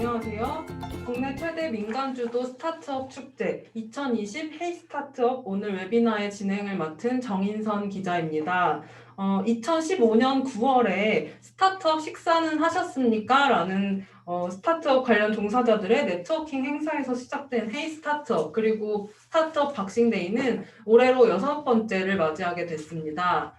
안녕하세요. 국내 최대 민간주도 스타트업 축제 2020 헤이 스타트업 오늘 웨비나의 진행을 맡은 정인선 기자입니다. 2015년 9월에 스타트업 식사는 하셨습니까? 라는 스타트업 관련 종사자들의 네트워킹 행사에서 시작된 헤이 스타트업 그리고 스타트업 박싱데이는 올해로 6번째를 맞이하게 됐습니다.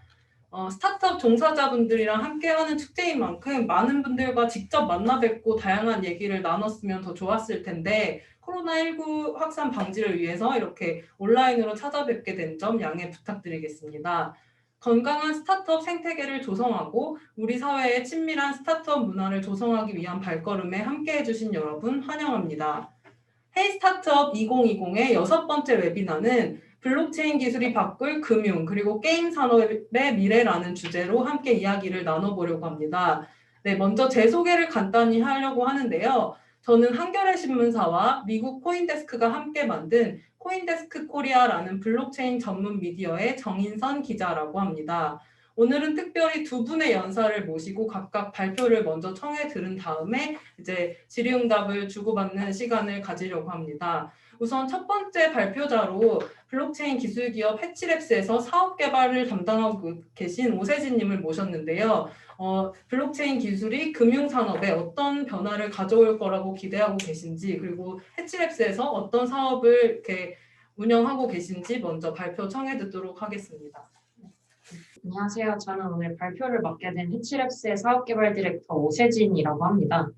스타트업 종사자분들이랑 함께하는 축제인 만큼 많은 분들과 직접 만나 뵙고 다양한 얘기를 나눴으면 더 좋았을 텐데 코로나19 확산 방지를 위해서 이렇게 온라인으로 찾아뵙게 된 점 양해 부탁드리겠습니다. 건강한 스타트업 생태계를 조성하고 우리 사회의 친밀한 스타트업 문화를 조성하기 위한 발걸음에 함께해 주신 여러분 환영합니다. 헤이 스타트업 2020의 6번째 웨비나는 블록체인 기술이 바꿀 금융 그리고 게임 산업의 미래라는 주제로 함께 이야기를 나눠보려고 합니다. 네, 먼저 제 소개를 간단히 하려고 하는데요. 저는 한겨레 신문사와 미국 코인데스크가 함께 만든 코인데스크 코리아라는 블록체인 전문 미디어의 정인선 기자라고 합니다. 오늘은 특별히 두 분의 연사를 모시고 각각 발표를 먼저 청해 들은 다음에 이제 질의응답을 주고받는 시간을 가지려고 합니다. 우선 첫 번째 발표자로 블록체인 기술기업 해치랩스에서 사업 개발을 담당하고 계신 오세진님을 모셨는데요. 블록체인 기술이 금융산업에 어떤 변화를 가져올 거라고 기대하고 계신지 그리고 해치랩스에서 어떤 사업을 이렇게 운영하고 계신지 먼저 발표 청해 듣도록 하겠습니다. 안녕하세요. 저는 오늘 발표를 맡게 된 해치랩스의 사업개발 디렉터 오세진이라고 합니다.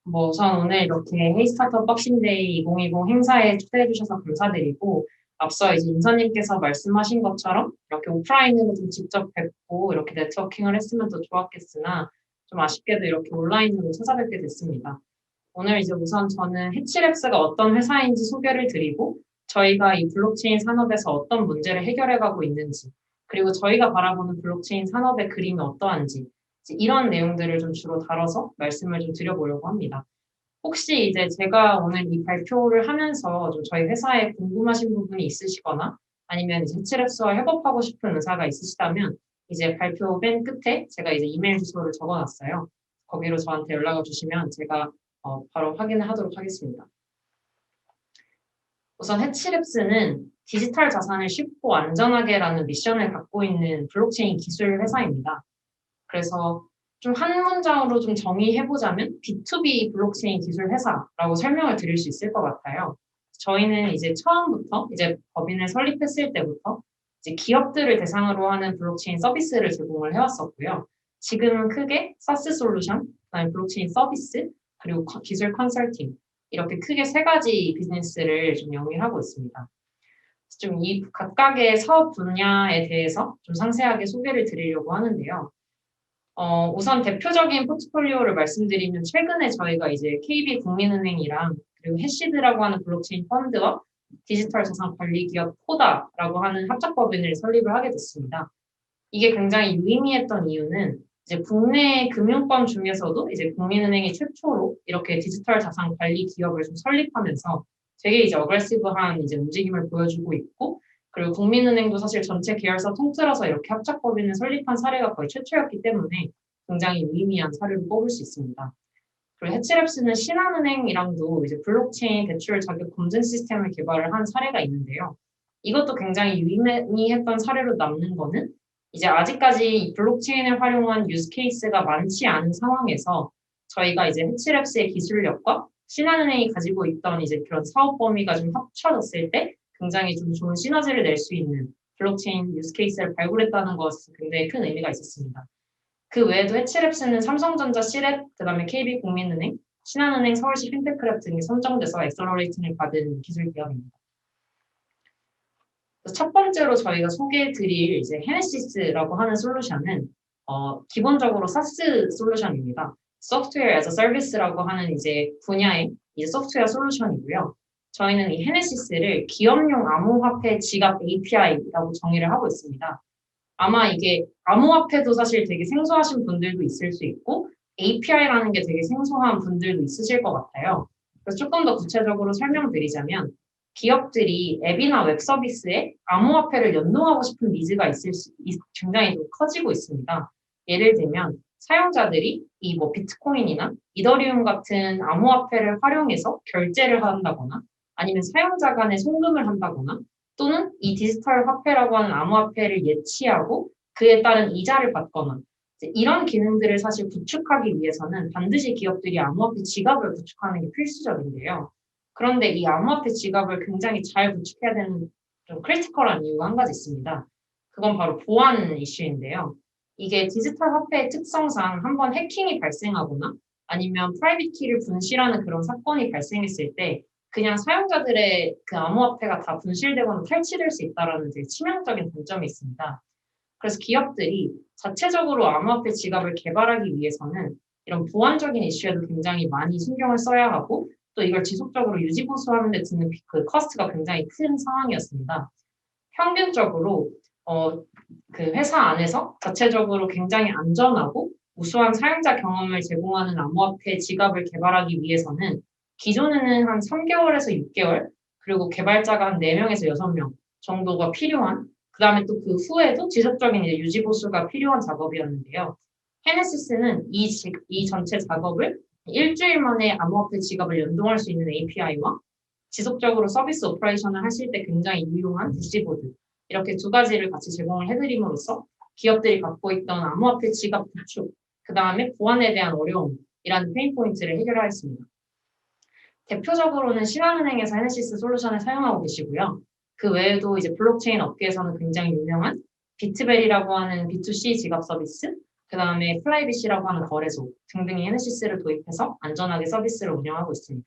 우선 오늘 이렇게 헤이스타트업 박싱데이 2020 행사에 초대해 주셔서 감사드리고 앞서 이제 인선님께서 말씀하신 것처럼 이렇게 오프라인으로 좀 직접 뵙고 이렇게 네트워킹을 했으면 더 좋았겠으나 좀 아쉽게도 이렇게 온라인으로 찾아뵙게 됐습니다. 오늘 이제 우선 저는 해치랩스가 어떤 회사인지 소개를 드리고 저희가 이 블록체인 산업에서 어떤 문제를 해결해가고 있는지 그리고 저희가 바라보는 블록체인 산업의 그림이 어떠한지 이런 내용들을 좀 주로 다뤄서 말씀을 좀 드려보려고 합니다. 혹시 이제 제가 오늘 이 발표를 하면서 좀 저희 회사에 궁금하신 부분이 있으시거나 아니면 이제 해치랩스와 협업하고 싶은 의사가 있으시다면 이제 발표 맨 끝에 제가 이제 이메일 주소를 적어놨어요. 거기로 저한테 연락을 주시면 제가 바로 확인을 하도록 하겠습니다. 우선 해치랩스는 디지털 자산을 쉽고 안전하게라는 미션을 갖고 있는 블록체인 기술 회사입니다. 그래서 좀 한 문장으로 좀 정의해보자면 B2B 블록체인 기술 회사라고 설명을 드릴 수 있을 것 같아요. 저희는 이제 처음부터 이제 법인을 설립했을 때부터 이제 기업들을 대상으로 하는 블록체인 서비스를 제공을 해왔었고요. 지금은 크게 사스 솔루션, 그다음에 블록체인 서비스, 그리고 기술 컨설팅 이렇게 크게 3가지 비즈니스를 좀 영위하고 있습니다. 좀 이 각각의 사업 분야에 대해서 좀 상세하게 소개를 드리려고 하는데요. 우선 대표적인 포트폴리오를 말씀드리면 최근에 저희가 이제 KB국민은행이랑 그리고 해시드라고 하는 블록체인 펀드와 디지털 자산 관리 기업 포다라고 하는 합작법인을 설립을 하게 됐습니다. 이게 굉장히 유의미했던 이유는 이제 국내 금융권 중에서도 이제 국민은행이 최초로 이렇게 디지털 자산 관리 기업을 좀 설립하면서 되게 이제 어그레시브한 이제 움직임을 보여주고 있고 그리고 국민은행도 사실 전체 계열사 통틀어서 이렇게 합작법인을 설립한 사례가 거의 최초였기 때문에 굉장히 유의미한 사례로 꼽을 수 있습니다. 그리고 해치랩스는 신한은행이랑도 이제 블록체인 대출 자격 검증 시스템을 개발을 한 사례가 있는데요. 이것도 굉장히 유의미했던 사례로 남는 거는 이제 아직까지 블록체인을 활용한 유즈 케이스가 많지 않은 상황에서 저희가 이제 해치랩스의 기술력과 신한은행이 가지고 있던 이제 그런 사업 범위가 좀 합쳐졌을 때 굉장히 좀 좋은 시너지를 낼 수 있는 블록체인 유즈 케이스를 발굴했다는 것은 굉장히 큰 의미가 있었습니다. 그 외에도 해치랩스는 삼성전자 C랩, 그다음에 KB국민은행, 신한은행, 서울시 핀테크랩 등이 선정돼서 엑셀러레이팅을 받은 기술 기업입니다. 첫 번째로 저희가 소개해드릴 이제 헤네시스라고 하는 솔루션은 기본적으로 사스 솔루션입니다. 소프트웨어 as a service라고 하는 이제 분야의 이제 소프트웨어 솔루션이고요. 저희는 이 헤네시스를 기업용 암호화폐 지갑 API라고 정의를 하고 있습니다. 아마 이게 암호화폐도 사실 되게 생소하신 분들도 있을 수 있고 API라는 게 되게 생소한 분들도 있으실 것 같아요. 그래서 조금 더 구체적으로 설명드리자면 기업들이 앱이나 웹 서비스에 암호화폐를 연동하고 싶은 니즈가 굉장히 커지고 있습니다. 예를 들면 사용자들이 이 뭐 비트코인이나 이더리움 같은 암호화폐를 활용해서 결제를 한다거나 아니면 사용자 간에 송금을 한다거나 또는 이 디지털 화폐라고 하는 암호화폐를 예치하고 그에 따른 이자를 받거나 이런 기능들을 사실 구축하기 위해서는 반드시 기업들이 암호화폐 지갑을 구축하는 게 필수적인데요. 그런데 이 암호화폐 지갑을 굉장히 잘 구축해야 되는 좀 크리티컬한 이유가 한 가지 있습니다. 그건 바로 보안 이슈인데요. 이게 디지털 화폐의 특성상 한번 해킹이 발생하거나 아니면 프라이빗 키를 분실하는 그런 사건이 발생했을 때 그냥 사용자들의 그 암호화폐가 다 분실되거나 탈취될 수 있다는 되게 치명적인 단점이 있습니다. 그래서 기업들이 자체적으로 암호화폐 지갑을 개발하기 위해서는 이런 보안적인 이슈에도 굉장히 많이 신경을 써야 하고 또 이걸 지속적으로 유지 보수하는 데 드는 그 커스트가 굉장히 큰 상황이었습니다. 평균적으로 그 회사 안에서 자체적으로 굉장히 안전하고 우수한 사용자 경험을 제공하는 암호화폐 지갑을 개발하기 위해서는 기존에는 한 3개월에서 6개월 그리고 개발자가 한 4명에서 6명 정도가 필요한 그 다음에 또 그 후에도 지속적인 이제 유지 보수가 필요한 작업이었는데요. 헤네시스는 이 전체 작업을 일주일 만에 암호화폐 지갑을 연동할 수 있는 API와 지속적으로 서비스 오퍼레이션을 하실 때 굉장히 유용한 대시보드 이렇게 두 가지를 같이 제공을 해드림으로써 기업들이 갖고 있던 암호화폐 지갑 구축, 그 다음에 보안에 대한 어려움이라는 페인 포인트를 해결하였습니다. 대표적으로는 신한은행에서 헤네시스 솔루션을 사용하고 계시고요. 그 외에도 이제 블록체인 업계에서는 굉장히 유명한 비트베리라고 하는 B2C 지갑 서비스, 그 다음에 플라이빗이라고 하는 거래소 등등이 헤네시스를 도입해서 안전하게 서비스를 운영하고 있습니다.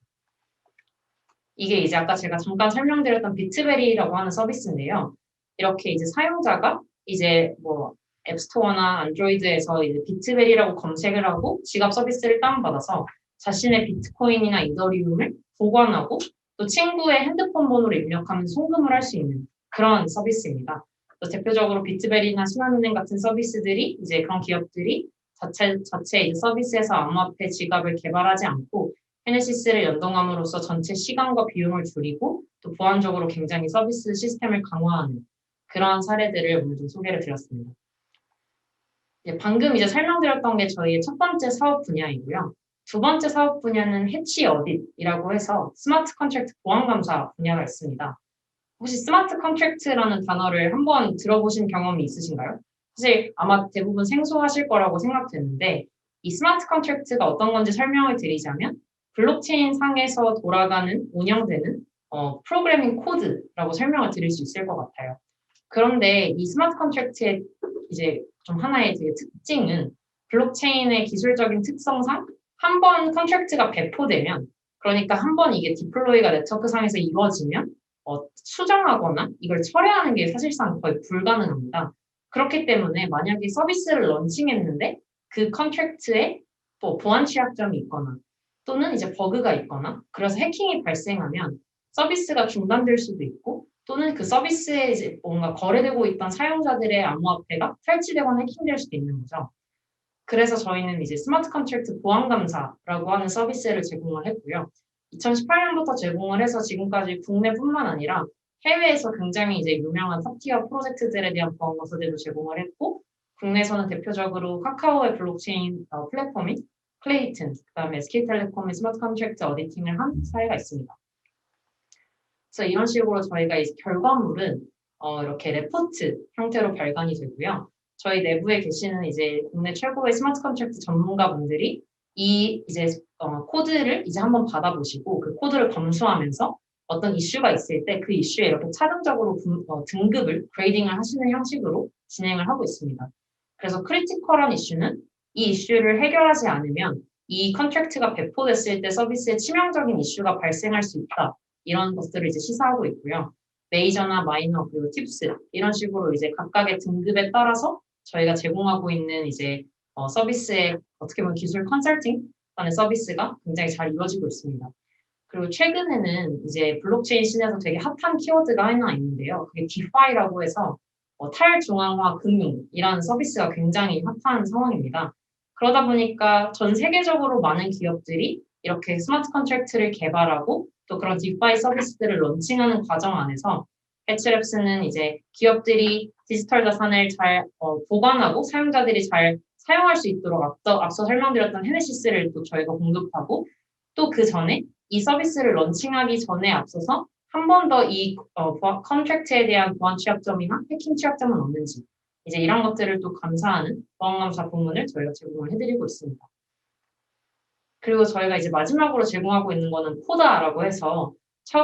이게 이제 아까 제가 잠깐 설명드렸던 비트베리라고 하는 서비스인데요. 이렇게 이제 사용자가 이제 뭐 앱스토어나 안드로이드에서 이제 비트베리라고 검색을 하고 지갑 서비스를 다운받아서 자신의 비트코인이나 이더리움을 보관하고 또 친구의 핸드폰 번호를 입력하면 송금을 할 수 있는 그런 서비스입니다. 대표적으로 비트베리나 신한은행 같은 서비스들이 이제 그런 기업들이 자체 이제 서비스에서 암호화폐 지갑을 개발하지 않고 헤네시스를 연동함으로써 전체 시간과 비용을 줄이고 또 보안적으로 굉장히 서비스 시스템을 강화하는 그러한 사례들을 오늘 좀 소개를 드렸습니다. 방금 이제 설명드렸던 게 저희의 첫 번째 사업 분야이고요. 두 번째 사업 분야는 해치 어딧이라고 해서 스마트 컨트랙트 보안 감사 분야가 있습니다. 혹시 스마트 컨트랙트라는 단어를 한번 들어보신 경험이 있으신가요? 사실 아마 대부분 생소하실 거라고 생각되는데 이 스마트 컨트랙트가 어떤 건지 설명을 드리자면 블록체인 상에서 돌아가는 운영되는 프로그래밍 코드라고 설명을 드릴 수 있을 것 같아요. 그런데 이 스마트 컨트랙트의 이제 좀 하나의 되게 특징은 블록체인의 기술적인 특성상 한 번 컨트랙트가 배포되면 그러니까 한 번 이게 디플로이가 네트워크 상에서 이루어지면 수정하거나 이걸 철회하는 게 사실상 거의 불가능합니다. 그렇기 때문에 만약에 서비스를 런칭했는데 그 컨트랙트에 뭐 보안 취약점이 있거나 또는 이제 버그가 있거나 그래서 해킹이 발생하면 서비스가 중단될 수도 있고 또는 그 서비스에 이제 뭔가 거래되고 있던 사용자들의 암호화폐가 탈취되거나 해킹될 수도 있는 거죠. 그래서 저희는 이제 스마트 컨트랙트 보안 감사라고 하는 서비스를 제공을 했고요. 2018년부터 제공을 해서 지금까지 국내뿐만 아니라 해외에서 굉장히 이제 유명한 탑티어 프로젝트들에 대한 보안 감사들도 제공을 했고 국내에서는 대표적으로 카카오의 블록체인 플랫폼인 클레이튼, 그다음에 SK텔레콤의 스마트 컨트랙트 어디팅을 한 사례가 있습니다. 그래서 이런 식으로 저희가 이제 결과물은 이렇게 레포트 형태로 발간이 되고요. 저희 내부에 계시는 이제 국내 최고의 스마트 컨트랙트 전문가분들이 이 이제 코드를 이제 한번 받아보시고 그 코드를 검수하면서 어떤 이슈가 있을 때 그 이슈에 이렇게 차등적으로 등급을 그레이딩을 하시는 형식으로 진행을 하고 있습니다. 그래서 크리티컬한 이슈는 이 이슈를 해결하지 않으면 이 컨트랙트가 배포됐을 때 서비스에 치명적인 이슈가 발생할 수 있다. 이런 것들을 이제 시사하고 있고요. 메이저나 마이너 그리고 팁스 이런 식으로 이제 각각의 등급에 따라서 저희가 제공하고 있는 이제 서비스의 어떻게 보면 기술 컨설팅하는 서비스가 굉장히 잘 이루어지고 있습니다. 그리고 최근에는 이제 블록체인 씬에서 되게 핫한 키워드가 하나 있는데요. 그게 디파이라고 해서 탈중앙화 금융이라는 서비스가 굉장히 핫한 상황입니다. 그러다 보니까 전 세계적으로 많은 기업들이 이렇게 스마트 컨트랙트를 개발하고 또 그런 디파이 서비스들을 런칭하는 과정 안에서 해치랩스는 이제 기업들이 디지털 자산을 잘 보관하고 사용자들이 잘 사용할 수 있도록 앞서 설명드렸던 헤네시스를 또 저희가 공급하고 또 그 전에 이 서비스를 런칭하기 전에 앞서서 한 번 더 이 컨트랙트에 대한 보안 취약점이나 해킹 취약점은 없는지 이제 이런 것들을 또 감사하는 보안감사 부문을 저희가 제공을 해드리고 있습니다. 그리고 저희가 이제 마지막으로 제공하고 있는 거는 코다라고 해서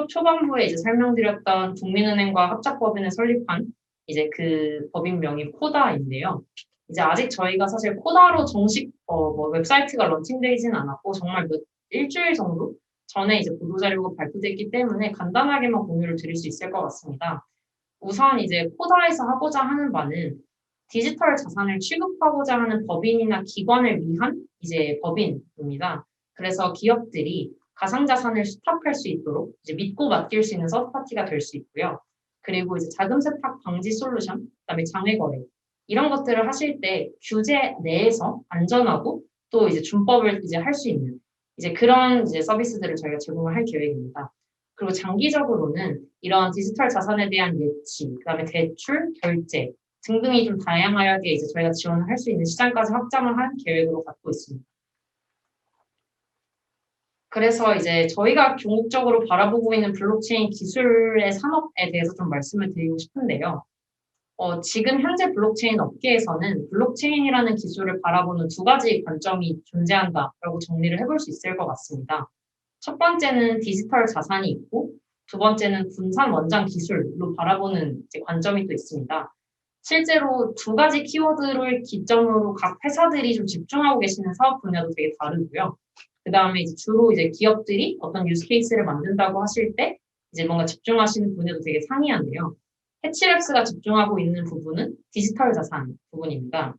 초반부에 이제 설명드렸던 국민은행과 합작법인을 설립한 이제 그 법인명이 코다인데요. 이제 아직 저희가 사실 코다로 정식 뭐 웹사이트가 런칭되지는 않았고 정말 일주일 정도 전에 이제 보도자료가 발표됐기 때문에 간단하게만 공유를 드릴 수 있을 것 같습니다. 우선 이제 코다에서 하고자 하는 바는 디지털 자산을 취급하고자 하는 법인이나 기관을 위한 이제 법인입니다. 그래서 기업들이 가상자산을 수탁할 수 있도록 이제 믿고 맡길 수 있는 서드파티가 될 수 있고요. 그리고 이제 자금 세탁 방지 솔루션, 그다음에 장외 거래 이런 것들을 하실 때 규제 내에서 안전하고 또 이제 준법을 이제 할 수 있는 이제 그런 이제 서비스들을 저희가 제공을 할 계획입니다. 그리고 장기적으로는 이런 디지털 자산에 대한 예치, 그다음에 대출, 결제 등등이 좀 다양하게 이제 저희가 지원을 할 수 있는 시장까지 확장을 할 계획으로 갖고 있습니다. 그래서 이제 저희가 궁극적으로 바라보고 있는 블록체인 기술의 산업에 대해서 좀 말씀을 드리고 싶은데요. 지금 현재 블록체인 업계에서는 블록체인이라는 기술을 바라보는 두 가지 관점이 존재한다라고 정리를 해볼 수 있을 것 같습니다. 첫 번째는 디지털 자산이 있고 두 번째는 분산 원장 기술로 바라보는 이제 관점이 또 있습니다. 실제로 두 가지 키워드를 기점으로 각 회사들이 좀 집중하고 계시는 사업 분야도 되게 다르고요. 그 다음에 이제 주로 이제 기업들이 어떤 유스 케이스를 만든다고 하실 때 이제 뭔가 집중하시는 분야도 되게 상이한데요. 해치랩스가 집중하고 있는 부분은 디지털 자산 부분입니다.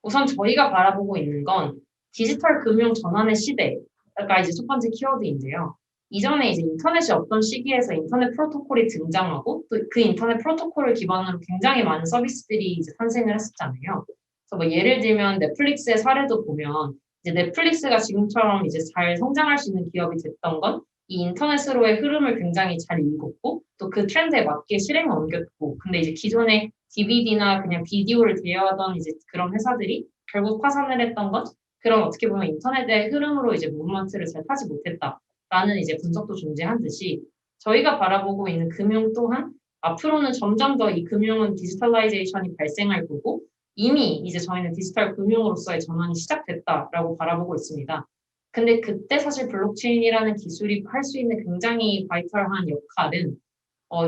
우선 저희가 바라보고 있는 건 디지털 금융 전환의 시대가 이제 첫 번째 키워드인데요. 이전에 이제 인터넷이 없던 시기에서 인터넷 프로토콜이 등장하고 또 그 인터넷 프로토콜을 기반으로 굉장히 많은 서비스들이 이제 탄생을 했었잖아요. 그래서 뭐 예를 들면 넷플릭스의 사례도 보면 이제 넷플릭스가 지금처럼 이제 잘 성장할 수 있는 기업이 됐던 건 이 인터넷으로의 흐름을 굉장히 잘 읽었고 또 그 트렌드에 맞게 실행을 옮겼고 근데 이제 기존에 DVD나 그냥 비디오를 대여하던 이제 그런 회사들이 결국 파산을 했던 건 그런 어떻게 보면 인터넷의 흐름으로 이제 무브먼트를 잘 타지 못했다라는 이제 분석도 존재한 듯이 저희가 바라보고 있는 금융 또한 앞으로는 점점 더 이 금융은 디지털라이제이션이 발생할 거고 이미 이제 저희는 디지털 금융으로서의 전환이 시작됐다라고 바라보고 있습니다. 근데 그때 사실 블록체인이라는 기술이 할 수 있는 굉장히 바이털한 역할은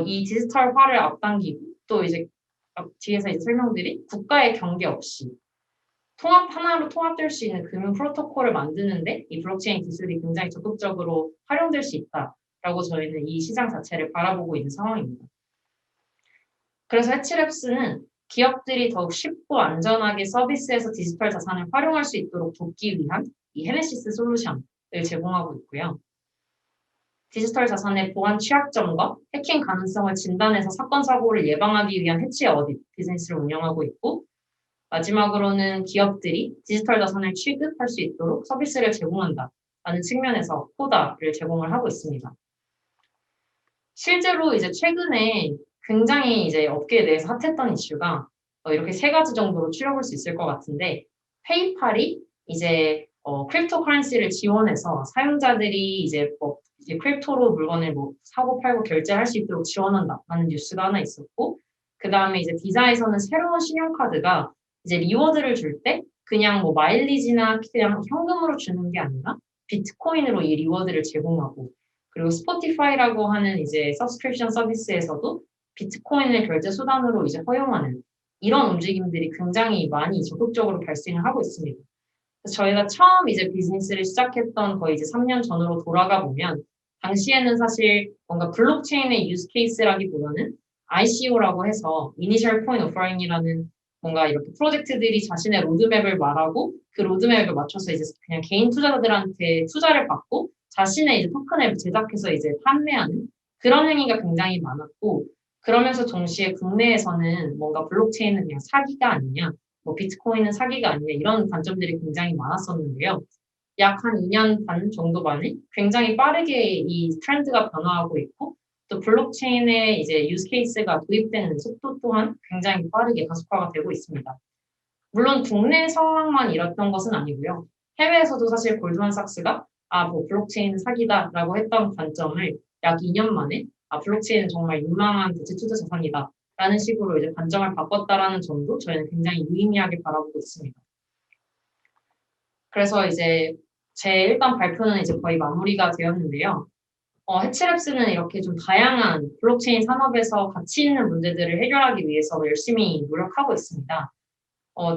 이 디지털화를 앞당기고 또 이제 뒤에서 이제 설명드린 국가의 경계 없이 하나로 통합될 수 있는 금융 프로토콜을 만드는데 이 블록체인 기술이 굉장히 적극적으로 활용될 수 있다라고 저희는 이 시장 자체를 바라보고 있는 상황입니다. 그래서 해치랩스는 기업들이 더욱 쉽고 안전하게 서비스에서 디지털 자산을 활용할 수 있도록 돕기 위한 이 헤네시스 솔루션을 제공하고 있고요. 디지털 자산의 보안 취약점과 해킹 가능성을 진단해서 사건 사고를 예방하기 위한 해치 어딧 비즈니스를 운영하고 있고 마지막으로는 기업들이 디지털 자산을 취급할 수 있도록 서비스를 제공한다라는 측면에서 코다를 제공을 하고 있습니다. 실제로 이제 최근에 굉장히 이제 업계에 대해서 핫했던 이슈가 이렇게 세 가지 정도로 추려볼 수 있을 것 같은데 페이팔이 이제 크립토 커런시를 지원해서 사용자들이 이제 크립토로 물건을 뭐 사고 팔고 결제할 수 있도록 지원한다라는 뉴스가 하나 있었고 그 다음에 이제 비자에서는 새로운 신용카드가 이제 리워드를 줄 때 그냥 뭐 마일리지나 그냥 현금으로 주는 게 아니라 비트코인으로 이 리워드를 제공하고 그리고 스포티파이라고 하는 이제 서브스크립션 서비스에서도 비트코인을 결제 수단으로 이제 허용하는 이런 움직임들이 굉장히 많이 적극적으로 발생을 하고 있습니다. 그래서 저희가 처음 이제 비즈니스를 시작했던 거의 이제 3년 전으로 돌아가 보면 당시에는 사실 뭔가 블록체인의 유스 케이스라기보다는 ICO라고 해서 Initial Coin Offering이라는 뭔가 이렇게 프로젝트들이 자신의 로드맵을 말하고 그 로드맵을 맞춰서 이제 그냥 개인 투자자들한테 투자를 받고 자신의 이제 토큰을 제작해서 이제 판매하는 그런 행위가 굉장히 많았고 그러면서 동시에 국내에서는 뭔가 블록체인은 그냥 사기가 아니냐, 뭐 비트코인은 사기가 아니냐 이런 관점들이 굉장히 많았었는데요. 약 한 2년 반 정도 만에 굉장히 빠르게 이 트렌드가 변화하고 있고 또 블록체인의 이제 유스 케이스가 도입되는 속도 또한 굉장히 빠르게 가속화가 되고 있습니다. 물론 국내 상황만 이랬던 것은 아니고요. 해외에서도 사실 골드만삭스가 뭐 블록체인은 사기다라고 했던 관점을 약 2년 만에 블록체인은 정말 유망한 대체 투자 자산이다 라는 식으로 이제 관점을 바꿨다라는 점도 저희는 굉장히 유의미하게 바라보고 있습니다. 그래서 이제 제 일단 발표는 이제 거의 마무리가 되었는데요. 해치랩스는 이렇게 좀 다양한 블록체인 산업에서 가치 있는 문제들을 해결하기 위해서 열심히 노력하고 있습니다.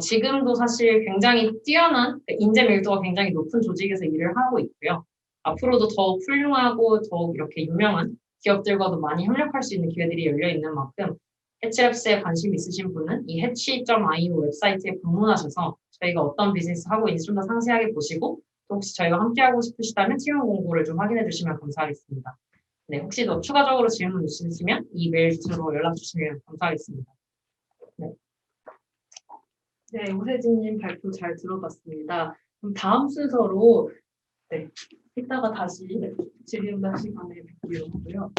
지금도 사실 굉장히 뛰어난 인재 밀도가 굉장히 높은 조직에서 일을 하고 있고요. 앞으로도 더욱 훌륭하고 더욱 이렇게 유명한 기업들과도 많이 협력할 수 있는 기회들이 열려 있는 만큼 해치랩스에 관심 있으신 분은 이 해치.io 웹사이트에 방문하셔서 저희가 어떤 비즈니스 하고 있는지 좀 더 상세하게 보시고 또 혹시 저희가 함께하고 싶으시다면 채용 공고를 좀 확인해 주시면 감사하겠습니다. 네, 혹시 더 추가적으로 질문 있으시면 이 메일 주소로 연락 주시면 감사하겠습니다. 네. 네, 오세진님 발표 잘 들어봤습니다. 그럼 다음 순서로 이따가 다시 질의응답 시간에 뵙기로 하고요.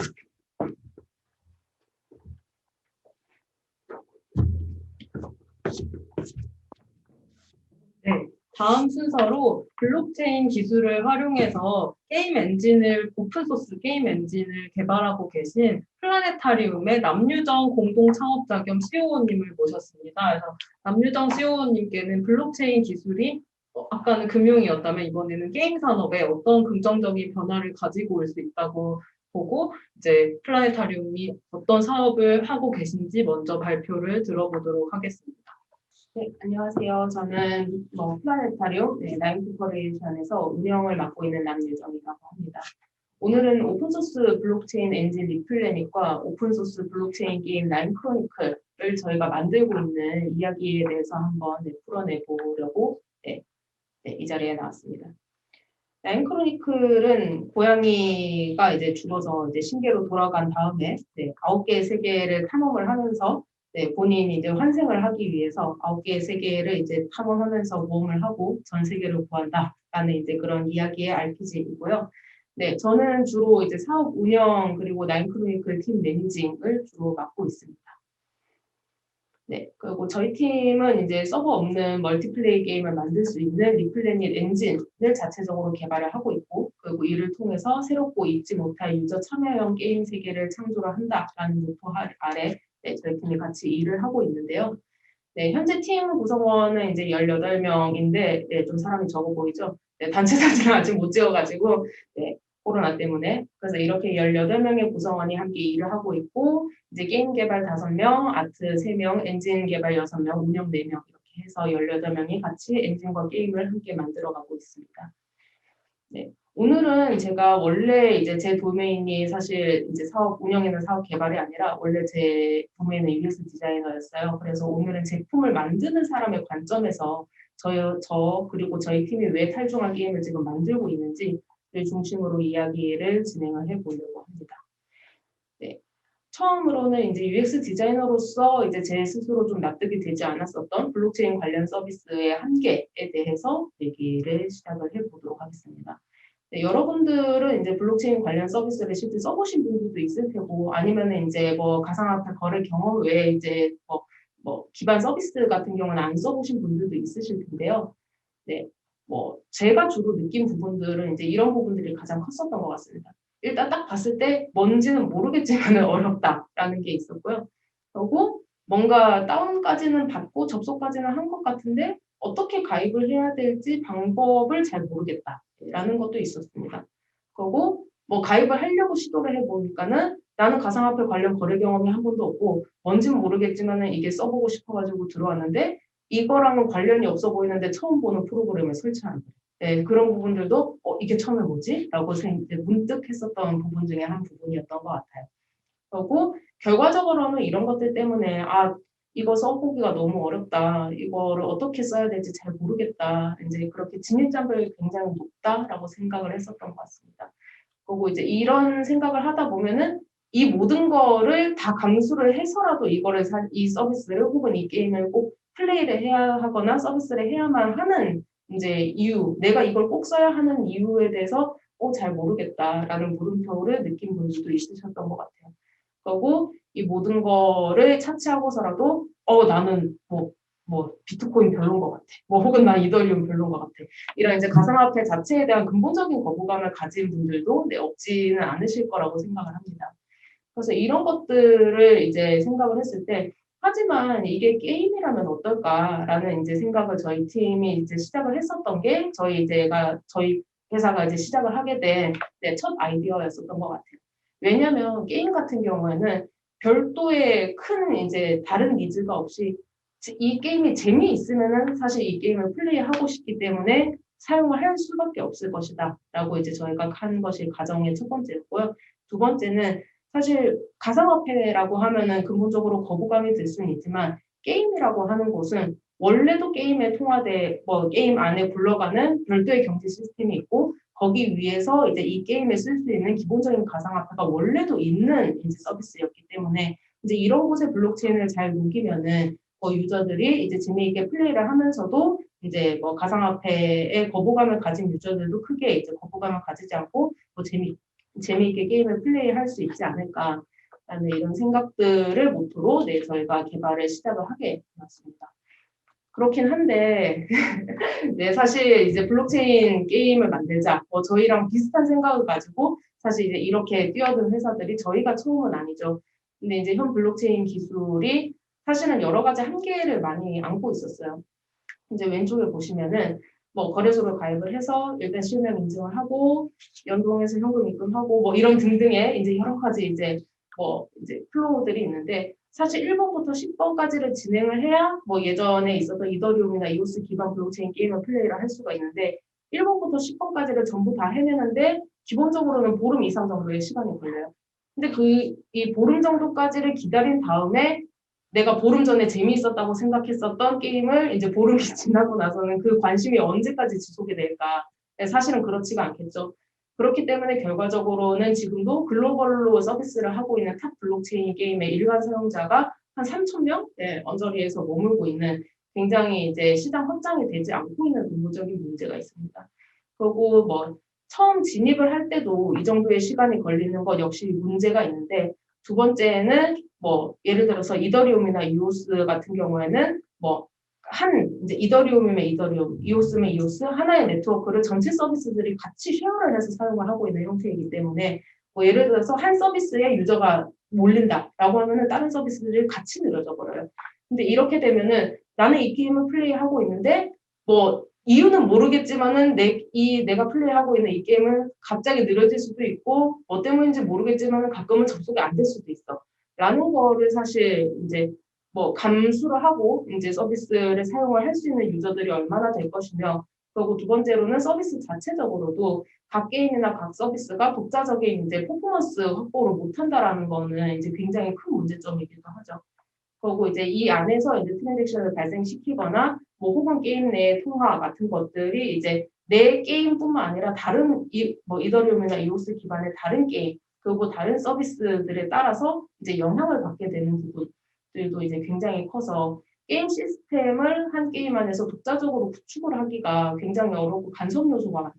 네, 다음 순서로 블록체인 기술을 활용해서 오픈소스 게임 엔진을 개발하고 계신 플라네타리움의 남유정 공동 창업자 겸 COO님을 모셨습니다. 그래서 남유정 COO님께는 블록체인 기술이 아까는 금융이었다면 이번에는 게임 산업에 어떤 긍정적인 변화를 가지고 올 수 있다고 보고 이제 플라네타리움이 어떤 사업을 하고 계신지 먼저 발표를 들어보도록 하겠습니다. 네, 안녕하세요. 저는 플라네타리움 나인코퍼레이션에서 운영을 맡고 있는 남유정이라고 합니다. 오늘은 오픈소스 블록체인 엔진 리플레닛과 오픈소스 블록체인 게임 라임 크로니클을 저희가 만들고 있는 이야기에 대해서 한번 풀어내보려고 이 자리에 나왔습니다. 라임 크로니클은 고양이가 이제 죽어서 이제 신계로 돌아간 다음에 9개의 세계를 탐험을 하면서 본인이 이제 환생을 하기 위해서 9개의 세계를 이제 탐험하면서 모험을 하고 전 세계를 구한다라는 이제 그런 이야기의 RPG이고요. 네, 저는 주로 이제 사업 운영 그리고 나인 크로니클 팀 매니징을 주로 맡고 있습니다. 네, 그리고 저희 팀은 이제 서버 없는 멀티플레이 게임을 만들 수 있는 리플레닛 엔진을 자체적으로 개발을 하고 있고, 그리고 이를 통해서 새롭고 잊지 못할 유저 참여형 게임 세계를 창조를 한다라는 목표 아래 저희 팀이 같이 일을 하고 있는데요. 네, 현재 팀 구성원은 이제 18명인데, 좀 사람이 적어 보이죠? 단체 사진을 아직 못 찍어가지고, 코로나 때문에. 그래서 이렇게 18명의 구성원이 함께 일을 하고 있고, 이제 게임 개발 5명, 아트 3명, 엔진 개발 6명, 운영 4명 이렇게 해서 18명이 같이 엔진과 게임을 함께 만들어가고 있습니다. 네. 오늘은 제가 원래 이제 제 도메인이 사실 이제 사업 운영이나 사업 개발이 아니라 원래 제 도메인은 UX 디자이너였어요. 그래서 오늘은 제품을 만드는 사람의 관점에서 저 그리고 저희 팀이 왜 탈중한 게임을 지금 만들고 있는지를 중심으로 이야기를 진행을 해보려고 합니다. 네. 처음으로는 이제 UX 디자이너로서 이제 제 스스로 좀 납득이 되지 않았었던 블록체인 관련 서비스의 한계에 대해서 얘기를 시작을 해보도록 하겠습니다. 네, 여러분들은 이제 블록체인 관련 서비스를 실제 써보신 분들도 있을 테고, 아니면은 이제 뭐 가상화폐 거래 경험 외에 이제 뭐 기반 서비스 같은 경우는 안 써보신 분들도 있으실 텐데요. 네, 뭐 제가 주로 느낀 부분들은 이제 이런 부분들이 가장 컸었던 것 같습니다. 일단 딱 봤을 때 뭔지는 모르겠지만 어렵다라는 게 있었고요. 그리고 뭔가 다운까지는 받고 접속까지는 한 것 같은데 어떻게 가입을 해야 될지 방법을 잘 모르겠다라는 것도 있었습니다. 그리고 뭐 가입을 하려고 시도를 해보니까는 나는 가상화폐 관련 거래 경험이 한 번도 없고 뭔지는 모르겠지만은 이게 써보고 싶어가지고 들어왔는데 이거랑은 관련이 없어 보이는데 처음 보는 프로그램을 설치하는 거예요. 네, 그런 부분들도 이게 처음에 뭐지? 라고 문득 했었던 부분 중에 한 부분이었던 것 같아요. 그리고 결과적으로는 이런 것들 때문에 이거 써보기가 너무 어렵다. 이거를 어떻게 써야 될지 잘 모르겠다. 이제 그렇게 진입장벽이 굉장히 높다라고 생각을 했었던 것 같습니다. 그리고 이제 이런 생각을 하다 보면은 이 모든 거를 다 감수를 해서라도 이 서비스를 혹은 이 게임을 꼭 플레이를 해야 하거나 서비스를 해야만 하는 이제 이유, 내가 이걸 꼭 써야 하는 이유에 대해서 잘 모르겠다라는 물음표를 느낀 분들도 있으셨던 것 같아요. 그리고 이 모든 거를 차치하고서라도 나는 뭐 비트코인 별론 것 같아. 뭐 혹은 난 이더리움 별론 것 같아. 이런 이제 가상화폐 자체에 대한 근본적인 거부감을 가진 분들도 없지는 않으실 거라고 생각을 합니다. 그래서 이런 것들을 이제 생각을 했을 때 하지만 이게 게임이라면 어떨까라는 이제 생각을 저희 팀이 이제 시작을 했었던 게 저희 회사가 이제 시작을 하게 된 첫 아이디어였었던 것 같아요. 왜냐하면 게임 같은 경우에는 별도의 큰 이제 다른 니즈가 없이 이 게임이 재미있으면은 사실 이 게임을 플레이하고 싶기 때문에 사용을 할 수밖에 없을 것이다라고 이제 저희가 한 것이 가정의 첫 번째였고요. 두 번째는 사실 가상화폐라고 하면은 근본적으로 거부감이 들 수는 있지만 게임이라고 하는 곳은 원래도 게임에 통화돼 게임 안에 굴러가는 별도의 경제 시스템이 있고 거기 위에서 이제 이 게임에 쓸 수 있는 기본적인 가상화폐가 원래도 있는 이제 서비스였기 때문에 이제 이런 곳에 블록체인을 잘 녹이면은 유저들이 이제 재미있게 플레이를 하면서도 이제 가상화폐에 거부감을 가진 유저들도 크게 이제 거부감을 가지지 않고 재미있게 게임을 플레이할 수 있지 않을까라는 이런 생각들을 모토로 저희가 개발을 시작을 하게 되었습니다. 그렇긴 한데 네, 사실 이제 블록체인 게임을 만들자 저희랑 비슷한 생각을 가지고 사실 이제 이렇게 뛰어든 회사들이 저희가 처음은 아니죠. 근데 이제 현 블록체인 기술이 사실은 여러 가지 한계를 많이 안고 있었어요. 이제 왼쪽에 보시면은 거래소를 가입을 해서 일단 실명 인증을 하고 연동해서 현금 입금하고 이런 등등의 이제 여러 가지 이제 플로우들이 있는데 사실 1번부터 10번까지를 진행을 해야 예전에 있었던 이더리움이나 이오스 기반 블록체인 게임을 플레이를 할 수가 있는데 1번부터 10번까지를 전부 다 해내는데 기본적으로는 보름 이상 정도의 시간이 걸려요. 근데 이 보름 정도까지를 기다린 다음에 내가 보름 전에 재미있었다고 생각했었던 게임을 이제 보름이 지나고 나서는 그 관심이 언제까지 지속이 될까? 사실은 그렇지가 않겠죠. 그렇기 때문에 결과적으로는 지금도 글로벌로 서비스를 하고 있는 탑 블록체인 게임의 일반 사용자가 한 3,000명 언저리에서 머물고 있는 굉장히 이제 시장 확장이 되지 않고 있는 근본적인 문제가 있습니다. 그리고 처음 진입을 할 때도 이 정도의 시간이 걸리는 것 역시 문제가 있는데 두 번째는 예를 들어서 이더리움이나 이오스 같은 경우에는 이제 이더리움이면 이더리움, 이오스면 이오스 하나의 네트워크를 전체 서비스들이 같이 쉐어를 해서 사용을 하고 있는 형태이기 때문에 예를 들어서 한 서비스에 유저가 몰린다라고 하면은 다른 서비스들이 같이 느려져 버려요. 근데 이렇게 되면은 나는 이 게임을 플레이하고 있는데 이유는 모르겠지만은 내가 플레이하고 있는 이 게임은 갑자기 느려질 수도 있고 때문인지 모르겠지만은 가끔은 접속이 안 될 수도 있어. 라는 거를 사실 이제 감수를 하고 이제 서비스를 사용을 할 수 있는 유저들이 얼마나 될 것이며 그리고 두 번째로는 서비스 자체적으로도 각 게임이나 각 서비스가 독자적인 이제 퍼포먼스 확보를 못한다라는 거는 이제 굉장히 큰 문제점이기도 하죠. 그리고 이제 이 안에서 이제 트랜잭션을 발생시키거나 혹은 게임 내 통화 같은 것들이 이제 내 게임뿐만 아니라 다른 이더리움이나 이오스 기반의 다른 게임 그리고 다른 서비스들에 따라서 이제 영향을 받게 되는 부분들도 이제 굉장히 커서 게임 시스템을 한 게임 안에서 독자적으로 구축을 하기가 굉장히 어렵고 간섭 요소가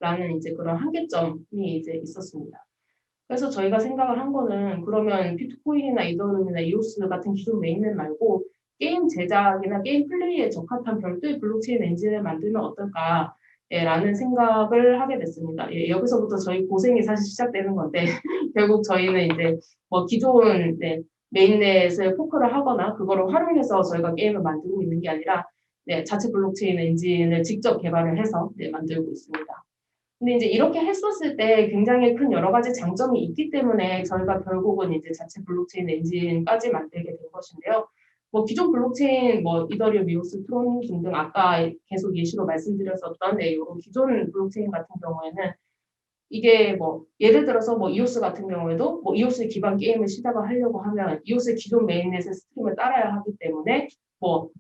많다라는 이제 그런 한계점이 이제 있었습니다. 그래서 저희가 생각을 한 거는 그러면 비트코인이나 이더리움이나 이오스 같은 기존 메인넷 말고 게임 제작이나 게임 플레이에 적합한 별도의 블록체인 엔진을 만들면 어떨까? 라는 생각을 하게 됐습니다. 여기서부터 저희 고생이 사실 시작되는 건데 결국 저희는 이제 기존 메인넷을 포크를 하거나 그거를 활용해서 저희가 게임을 만들고 있는 게 아니라 자체 블록체인 엔진을 직접 개발을 해서 만들고 있습니다. 근데 이제 이렇게 했었을 때 굉장히 큰 여러 가지 장점이 있기 때문에 저희가 결국은 이제 자체 블록체인 엔진까지 만들게 된 것인데요. 기존 블록체인, 이더리움, 이오스, 트론 등등 아까 계속 예시로 말씀드렸었던 이런 기존 블록체인 같은 경우에는 이게 예를 들어서 이오스 같은 경우에도 이오스 기반 게임을 시작을 하려고 하면 이오스 기존 메인넷의 스트림을 따라야 하기 때문에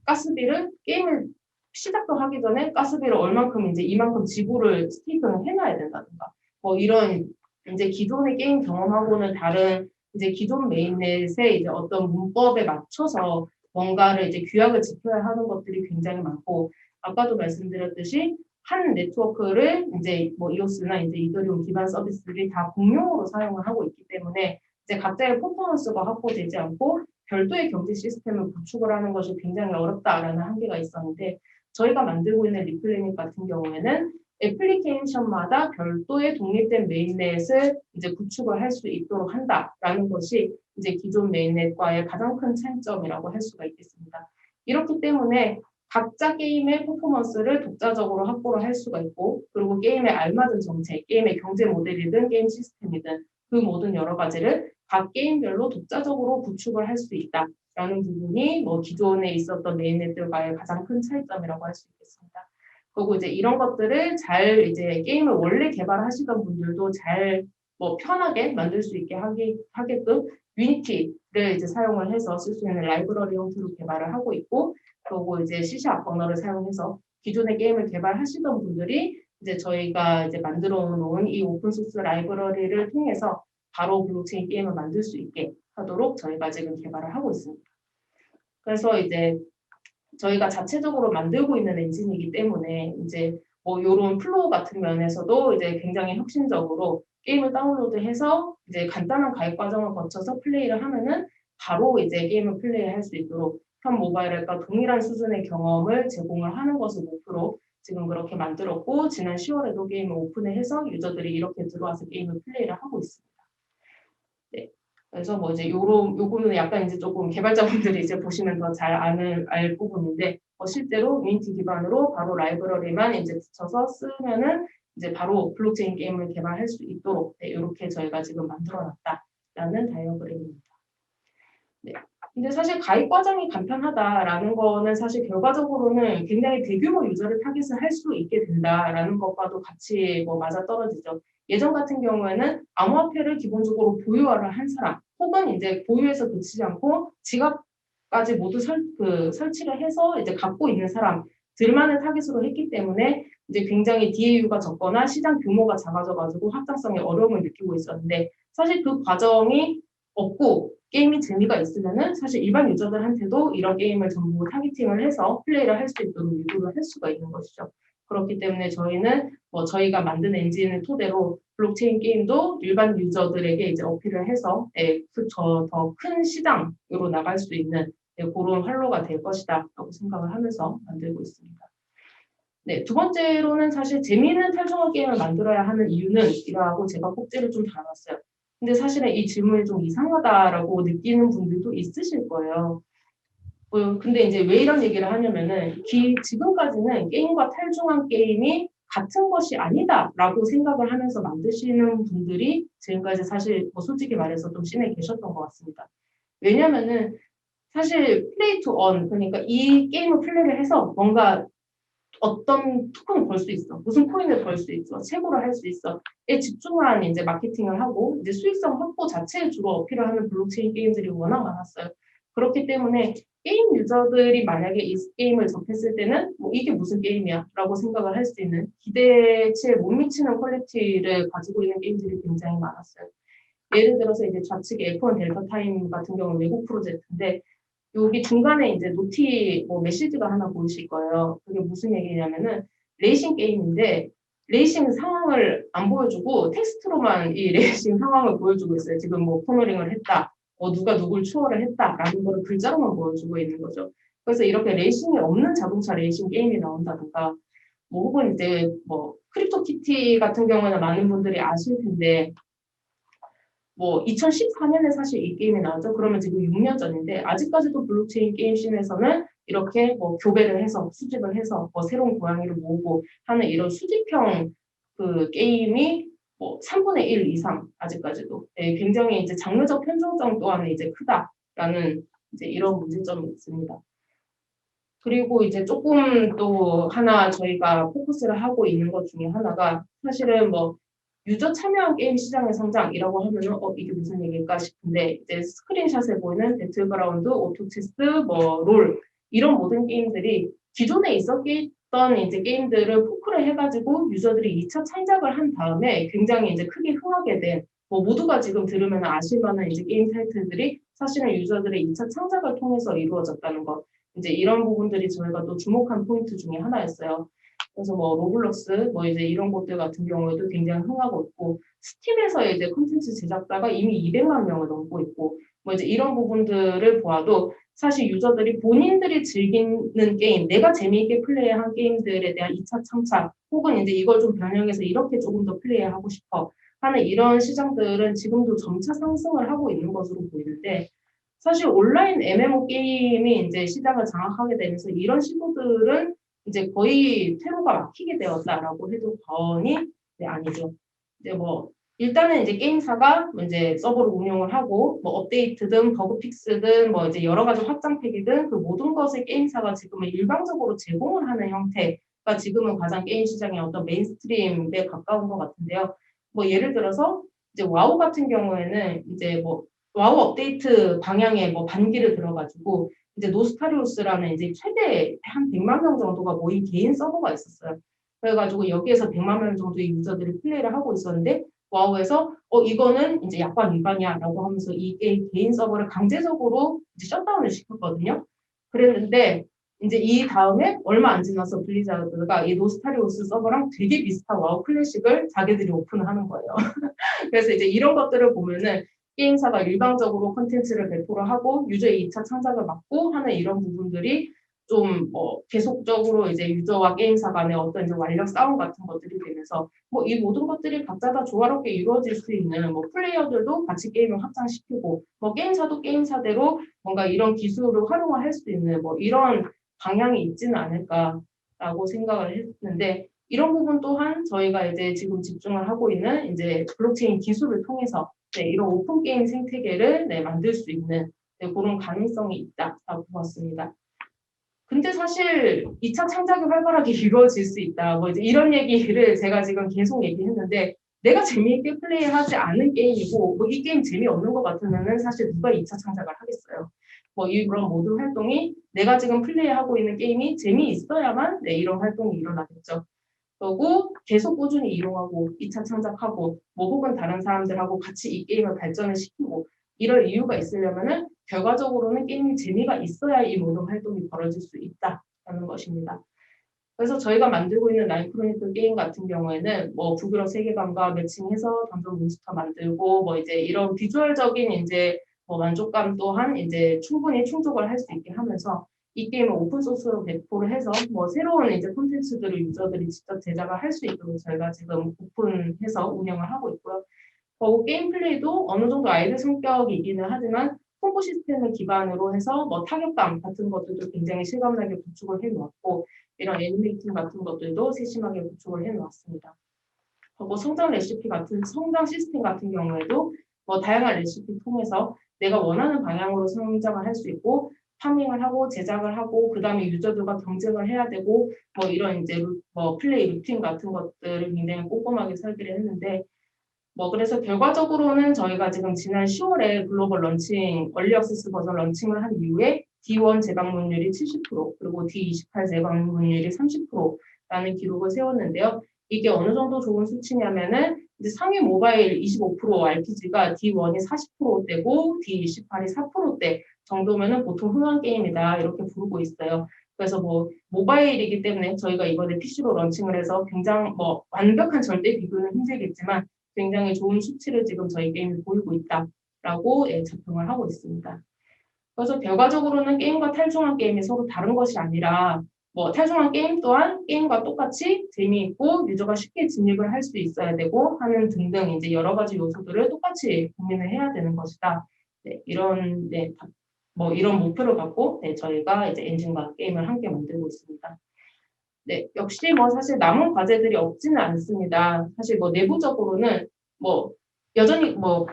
가스비를 게임을 시작도 하기 전에 가스비를 얼만큼 이제 이만큼 지불을 스테이크는 해놔야 된다든가 이런 이제 기존의 게임 경험하고는 다른 이제 기존 메인넷의 이제 어떤 문법에 맞춰서 뭔가를 이제 규약을 지켜야 하는 것들이 굉장히 많고 아까도 말씀드렸듯이 한 네트워크를 이제 이오스나 이제 이더리움 기반 서비스들이 다 공용으로 사용을 하고 있기 때문에 이제 각자의 퍼포먼스가 확보되지 않고 별도의 경제 시스템을 구축을 하는 것이 굉장히 어렵다라는 한계가 있었는데 저희가 만들고 있는 리플래닛 같은 경우에는 애플리케이션마다 별도의 독립된 메인넷을 이제 구축을 할 수 있도록 한다라는 것이 이제 기존 메인넷과의 가장 큰 차이점이라고 할 수가 있겠습니다. 이렇기 때문에 각자 게임의 퍼포먼스를 독자적으로 확보를 할 수가 있고 그리고 게임에 알맞은 정책, 게임의 경제 모델이든 게임 시스템이든 그 모든 여러 가지를 각 게임별로 독자적으로 구축을 할 수 있다라는 부분이 뭐 기존에 있었던 메인넷들과의 가장 큰 차이점이라고 할 수 있겠습니다. 그리고 이제 이런 것들을 잘 이제 게임을 원래 개발하시던 분들도 잘 뭐 편하게 만들 수 있게 하게끔 유니티를 이제 사용을 해서 쓸 수 있는 라이브러리 형태로 개발을 하고 있고 그리고 이제 C# 언어를 사용해서 기존의 게임을 개발하시던 분들이 이제 저희가 이제 만들어 놓은 이 오픈소스 라이브러리를 통해서 바로 블록체인 게임을 만들 수 있게 하도록 저희가 지금 개발을 하고 있습니다. 그래서 이제 저희가 자체적으로 만들고 있는 엔진이기 때문에 이제 뭐 이런 플로우 같은 면에서도 이제 굉장히 혁신적으로 게임을 다운로드해서 이제 간단한 가입 과정을 거쳐서 플레이를 하면은 바로 이제 게임을 플레이할 수 있도록 현 모바일과 동일한 수준의 경험을 제공을 하는 것을 목표로 지금 그렇게 만들었고 지난 10월에도 게임을 오픈을 해서 유저들이 이렇게 들어와서 게임을 플레이를 하고 있습니다. 네. 그래서 뭐 이제 요거는 약간 이제 조금 개발자분들이 이제 보시면 더 잘 알 부분인데 실제로 유니티 기반으로 바로 라이브러리만 이제 붙여서 쓰면은 이제 바로 블록체인 게임을 개발할 수 있도록 네, 이렇게 저희가 지금 만들어놨다라는 다이어그램입니다. 네. 근데 사실 가입 과정이 간편하다라는 거는 사실 결과적으로는 굉장히 대규모 유저를 타깃을 할 수 있게 된다라는 것과도 같이 뭐 맞아떨어지죠. 예전 같은 경우에는 암호화폐를 기본적으로 보유를 한 사람 혹은 이제 보유해서 그치지 않고 지갑까지 모두 설치를 해서 이제 갖고 있는 사람들만을 타깃으로 했기 때문에 이제 굉장히 DAU가 적거나 시장 규모가 작아져가지고 확장성에 어려움을 느끼고 있었는데 사실 그 과정이 없고 게임이 재미가 있으면은 사실 일반 유저들한테도 이런 게임을 전부 타겟팅을 해서 플레이를 할 수 있도록 유도를 할 수가 있는 것이죠. 그렇기 때문에 저희는 뭐 저희가 만든 엔진을 토대로 블록체인 게임도 일반 유저들에게 이제 어필을 해서 더 큰 시장으로 나갈 수 있는 그런 활로가 될 것이다라고 생각을 하면서 만들고 있습니다. 네, 두 번째로는 사실 재미있는 탈중화 게임을 만들어야 하는 이유는 이라고 제가 꼭지를 좀 달았어요. 근데 사실은 이 질문이 좀 이상하다라고 느끼는 분들도 있으실 거예요. 근데 이제 왜 이런 얘기를 하냐면은 지금까지는 게임과 탈중한 게임이 같은 것이 아니다라고 생각을 하면서 만드시는 분들이 지금까지 사실 뭐 솔직히 말해서 좀 씬에 계셨던 것 같습니다. 왜냐면은 사실 플레이 투 언 그러니까 이 게임을 플레이를 해서 뭔가 어떤 토큰을 벌 수 있어. 무슨 코인을 벌 수 있어. 채굴을 할 수 있어. 에 집중한 이제 마케팅을 하고 이제 수익성 확보 자체에 주로 어필을 하는 블록체인 게임들이 워낙 많았어요. 그렇기 때문에 게임 유저들이 만약에 이 게임을 접했을 때는 뭐 이게 무슨 게임이야 라고 생각을 할 수 있는 기대치에 못 미치는 퀄리티를 가지고 있는 게임들이 굉장히 많았어요. 예를 들어서 이제 좌측에 F1 델타 타임 같은 경우는 외국 프로젝트인데 여기 중간에 이제 노티 뭐 메시지가 하나 보이실 거예요. 그게 무슨 얘기냐면은 레이싱 게임인데 레이싱 상황을 안 보여주고 텍스트로만 이 레이싱 상황을 보여주고 있어요. 지금 뭐 코너링을 했다, 누가 누굴 추월을 했다라는 거를 글자로만 보여주고 있는 거죠. 그래서 이렇게 레이싱이 없는 자동차 레이싱 게임이 나온다든가, 뭐 혹은 이제 뭐 크립토키티 같은 경우는 많은 분들이 아실 텐데. 뭐 2014년에 사실 이 게임이 나왔죠. 그러면 지금 6년 전인데 아직까지도 블록체인 게임 씬에서는 이렇게 뭐 교배를 해서 수집을 해서 뭐 새로운 고양이를 모으고 하는 이런 수집형 그 게임이 뭐 3분의 1 이상 아직까지도 굉장히 이제 장르적 편중성 또한 이제 크다라는 이제 이런 문제점이 있습니다. 그리고 이제 조금 또 하나 저희가 포커스를 하고 있는 것 중에 하나가 사실은 뭐 유저 참여형 게임 시장의 성장이라고 하면은 이게 무슨 얘기일까 싶은데 이제 스크린샷에 보이는 배틀그라운드, 오토체스, 뭐 롤 이런 모든 게임들이 기존에 있었던 이제 게임들을 포크를 해가지고 유저들이 2차 창작을 한 다음에 굉장히 이제 크게 흥하게 된 뭐 모두가 지금 들으면 아실 만한 이제 게임 타이틀들이 사실은 유저들의 2차 창작을 통해서 이루어졌다는 것. 이제 이런 부분들이 저희가 또 주목한 포인트 중에 하나였어요. 그래서 뭐 로블록스 뭐 이제 이런 것들 같은 경우에도 굉장히 흥하고 있고 스팀에서 이제 콘텐츠 제작자가 이미 200만 명을 넘고 있고 뭐 이제 이런 부분들을 보아도 사실 유저들이 본인들이 즐기는 게임, 내가 재미있게 플레이한 게임들에 대한 2차 창작 혹은 이제 이걸 좀 변형해서 이렇게 조금 더 플레이하고 싶어 하는 이런 시장들은 지금도 점차 상승을 하고 있는 것으로 보이는데 사실 온라인 MMO 게임이 이제 시장을 장악하게 되면서 이런 시도들은 이제 거의 퇴로가 막히게 되었다라고 해도 과언이 아니죠. 이제 뭐 일단은 이제 게임사가 이제 서버를 운영을 하고 뭐 업데이트든 버그 픽스든 뭐 이제 여러 가지 확장팩이든 그 모든 것을 게임사가 지금은 일방적으로 제공을 하는 형태가 지금은 가장 게임 시장의 어떤 메인스트림에 가까운 것 같은데요. 뭐 예를 들어서 이제 와우 같은 경우에는 이제 뭐 와우 업데이트 방향에 뭐 반기를 들어가지고 이제 노스타리우스라는 이제 최대 한 100만 명 정도가 모인 개인 서버가 있었어요. 그래가지고 여기에서 100만 명 정도의 유저들이 플레이를 하고 있었는데 와우에서 이거는 이제 약관 위반이야라고 하면서 이 개인 서버를 강제적으로 이제 셧다운을 시켰거든요. 그랬는데 이제 이 다음에 얼마 안 지나서 블리자드가 이 노스타리우스 서버랑 되게 비슷한 와우 클래식을 자기들이 오픈을 하는 거예요. 그래서 이제 이런 것들을 보면은 게임사가 일방적으로 콘텐츠를 배포를 하고 유저의 2차 창작을 막고 하는 이런 부분들이 좀 계속적으로 이제 유저와 게임사 간의 어떤 이제 완력 싸움 같은 것들이 되면서 뭐 이 모든 것들이 각자 다 조화롭게 이루어질 수 있는 뭐 플레이어들도 같이 게임을 확장시키고 뭐 게임사도 게임사대로 뭔가 이런 기술을 활용할 수 있는 뭐 이런 방향이 있지는 않을까라고 생각을 했는데 이런 부분 또한 저희가 이제 지금 집중을 하고 있는 이제 블록체인 기술을 통해서 이런 오픈 게임 생태계를 만들 수 있는 그런 가능성이 있다라고 봤습니다. 근데 사실 2차 창작이 활발하게 이루어질 수 있다. 뭐 이제 이런 얘기를 제가 지금 계속 얘기했는데 내가 재미있게 플레이하지 않은 게임이고 뭐 이 게임 재미없는 것 같으면은 사실 누가 2차 창작을 하겠어요. 뭐 이런 모든 활동이 내가 지금 플레이하고 있는 게임이 재미있어야만 이런 활동이 일어나겠죠. 그리고 계속 꾸준히 이용하고 2차 창작하고 뭐 혹은 다른 사람들하고 같이 이 게임을 발전을 시키고 이럴 이유가 있으려면은 결과적으로는 게임이 재미가 있어야 이 모든 활동이 벌어질 수 있다라는 것입니다. 그래서 저희가 만들고 있는 라인 크로니클 게임 같은 경우에는 뭐 북유럽 세계관과 매칭해서 던전 몬스터 만들고 뭐 이제 이런 비주얼적인 이제 뭐 만족감 또한 이제 충분히 충족을 할 수 있게 하면서 이 게임을 오픈 소스로 배포를 해서 뭐 새로운 이제 콘텐츠들을 유저들이 직접 제작을 할 수 있도록 저희가 지금 오픈해서 운영을 하고 있고요. 게임 플레이도 어느 정도 아이들 성격이기는 하지만 콤보 시스템을 기반으로 해서 뭐 타격감 같은 것들도 굉장히 실감나게 구축을 해놓았고 이런 애니메이팅 같은 것들도 세심하게 구축을 해놓았습니다. 성장 레시피 같은 성장 시스템 같은 경우에도 뭐 다양한 레시피 통해서 내가 원하는 방향으로 성장을 할 수 있고 파밍을 하고 제작을 하고 그 다음에 유저들과 경쟁을 해야 되고 뭐 이런 이제 뭐 플레이 루틴 같은 것들을 굉장히 꼼꼼하게 설계를 했는데 뭐 그래서 결과적으로는 저희가 지금 지난 10월에 글로벌 런칭, 얼리 액세스 버전 런칭을 한 이후에 D1 재방문율이 70% 그리고 D28 재방문율이 30%라는 기록을 세웠는데요. 이게 어느 정도 좋은 수치냐면은 이제 상위 모바일 25% RPG가 D1이 40%대고 D28이 4%대 정도면은 보통 흥한 게임이다 이렇게 부르고 있어요. 그래서 뭐 모바일이기 때문에 저희가 이번에 PC로 런칭을 해서 굉장히 뭐 완벽한 절대 비교는 힘들겠지만 굉장히 좋은 수치를 지금 저희 게임이 보이고 있다라고 자평을 하고 있습니다. 그래서 결과적으로는 게임과 탈중한 게임이 서로 다른 것이 아니라 뭐 탈중한 게임 또한 게임과 똑같이 재미있고 유저가 쉽게 진입을 할 수 있어야 되고 하는 등등 이제 여러 가지 요소들을 똑같이 고민을 해야 되는 것이다. 이런 뭐 이런 목표를 갖고 저희가 이제 엔진과 게임을 함께 만들고 있습니다. 역시 뭐 사실 남은 과제들이 없지는 않습니다. 사실 뭐 내부적으로는 뭐 여전히 뭐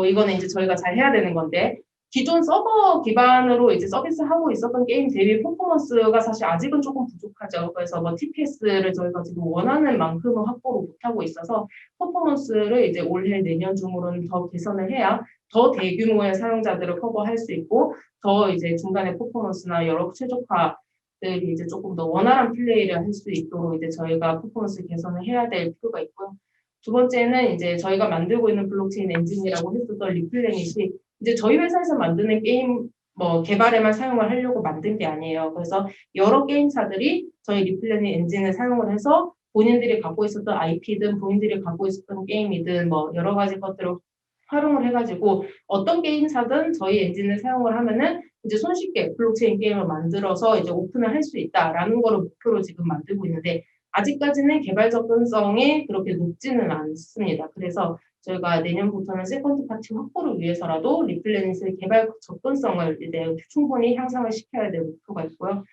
이거는 이제 저희가 잘 해야 되는 건데 기존 서버 기반으로 이제 서비스하고 있었던 게임 대비 퍼포먼스가 사실 아직은 조금 부족하죠. 그래서 뭐 TPS를 저희가 지금 원하는 만큼은 확보를 못하고 있어서 퍼포먼스를 이제 올해 내년 중으로는 더 개선을 해야 더 대규모의 사용자들을 커버할 수 있고 더 이제 중간에 퍼포먼스나 여러 최적화들이 이제 조금 더 원활한 플레이를 할 수 있도록 이제 저희가 퍼포먼스 개선을 해야 될 필요가 있고요. 두 번째는 이제 저희가 만들고 있는 블록체인 엔진이라고 했었던 리플레닛이 이제 저희 회사에서 만드는 게임 뭐 개발에만 사용을 하려고 만든 게 아니에요. 그래서 여러 게임사들이 저희 리플레니 엔진을 사용을 해서 본인들이 갖고 있었던 IP든 본인들이 갖고 있었던 게임이든 뭐 여러 가지 것들을 활용을 해가지고 어떤 게임사든 저희 엔진을 사용을 하면은 이제 손쉽게 블록체인 게임을 만들어서 이제 오픈을 할 수 있다라는 거를 목표로 지금 만들고 있는데 아직까지는 개발 접근성이 그렇게 높지는 않습니다. 그래서 저희가 내년부터는 세컨드 파티 확보를 위해서라도 리플레닛의 개발 접근성을 이제 충분히 향상을 시켜야 될 목표가 있고요.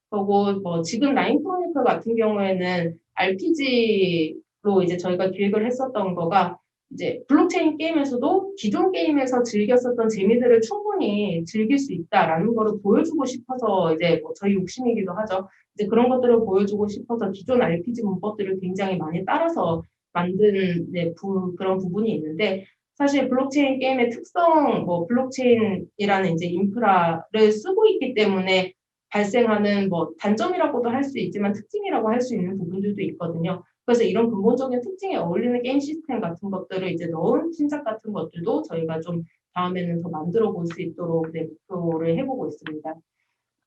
그리고 뭐 지금 라인 크로니클 같은 경우에는 RPG로 이제 저희가 기획을 했었던 거가 이제 블록체인 게임에서도 기존 게임에서 즐겼었던 재미들을 충분히 즐길 수 있다라는 거를 보여주고 싶어서 이제 뭐 저희 욕심이기도 하죠. 이제 그런 것들을 보여주고 싶어서 기존 RPG 문법들을 굉장히 많이 따라서 만든 그런 부분이 있는데 사실 블록체인 게임의 특성, 뭐 블록체인이라는 이제 인프라를 쓰고 있기 때문에 발생하는 뭐 단점이라고도 할 수 있지만 특징이라고 할 수 있는 부분들도 있거든요. 그래서 이런 근본적인 특징에 어울리는 게임 시스템 같은 것들을 이제 넣은 신작 같은 것들도 저희가 좀 다음에는 더 만들어 볼 수 있도록 목표를 해보고 있습니다.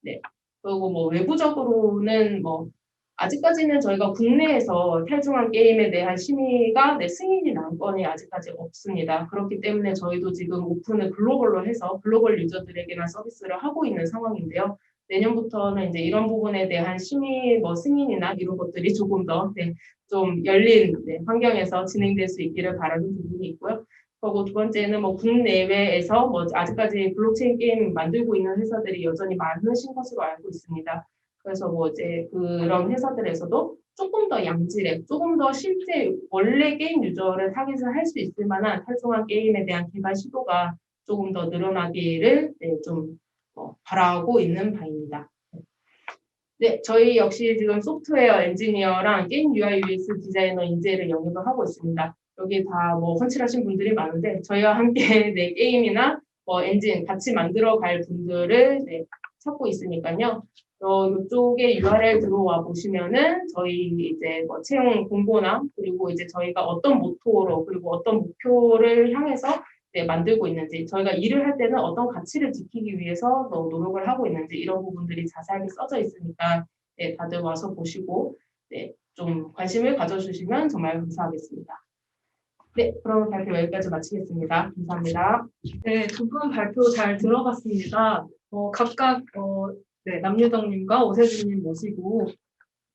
네. 그리고 뭐 외부적으로는 뭐 아직까지는 저희가 국내에서 탈중앙 게임에 대한 심의가 승인이 난 건이 아직까지 없습니다. 그렇기 때문에 저희도 지금 오픈을 글로벌로 해서 글로벌 유저들에게만 서비스를 하고 있는 상황인데요. 내년부터는 이제 이런 부분에 대한 심의 승인이나 이런 것들이 조금 더 좀 열린 환경에서 진행될 수 있기를 바라는 부분이 있고요. 그리고 두 번째는 뭐 국내외에서 뭐 아직까지 블록체인 게임 만들고 있는 회사들이 여전히 많으신 것으로 알고 있습니다. 그래서 뭐 이제 그런 회사들에서도 조금 더 양질의, 조금 더 실제 원래 게임 유저를 타깃을 할 수 있을 만한 탈중앙 게임에 대한 개발 시도가 조금 더 늘어나기를 좀 바라고 있는 바입니다. 네, 저희 역시 지금 소프트웨어 엔지니어랑 게임 UI UX 디자이너 인재를 영입을 하고 있습니다. 여기 다 뭐 헌칠하신 분들이 많은데 저희와 함께 게임이나 엔진 같이 만들어 갈 분들을 찾고 있으니까요. 이쪽에 URL 들어와 보시면은 저희 이제 채용 공고나 그리고 이제 저희가 어떤 모토로 그리고 어떤 목표를 향해서 만들고 있는지 저희가 일을 할 때는 어떤 가치를 지키기 위해서 노력을 하고 있는지 이런 부분들이 자세하게 써져 있으니까 다들 와서 보시고 좀 관심을 가져주시면 정말 감사하겠습니다. 네, 그럼 발표 여기까지 마치겠습니다. 감사합니다. 네, 두 분 발표 잘 들어봤습니다. 각각 남유정님과 오세준님 모시고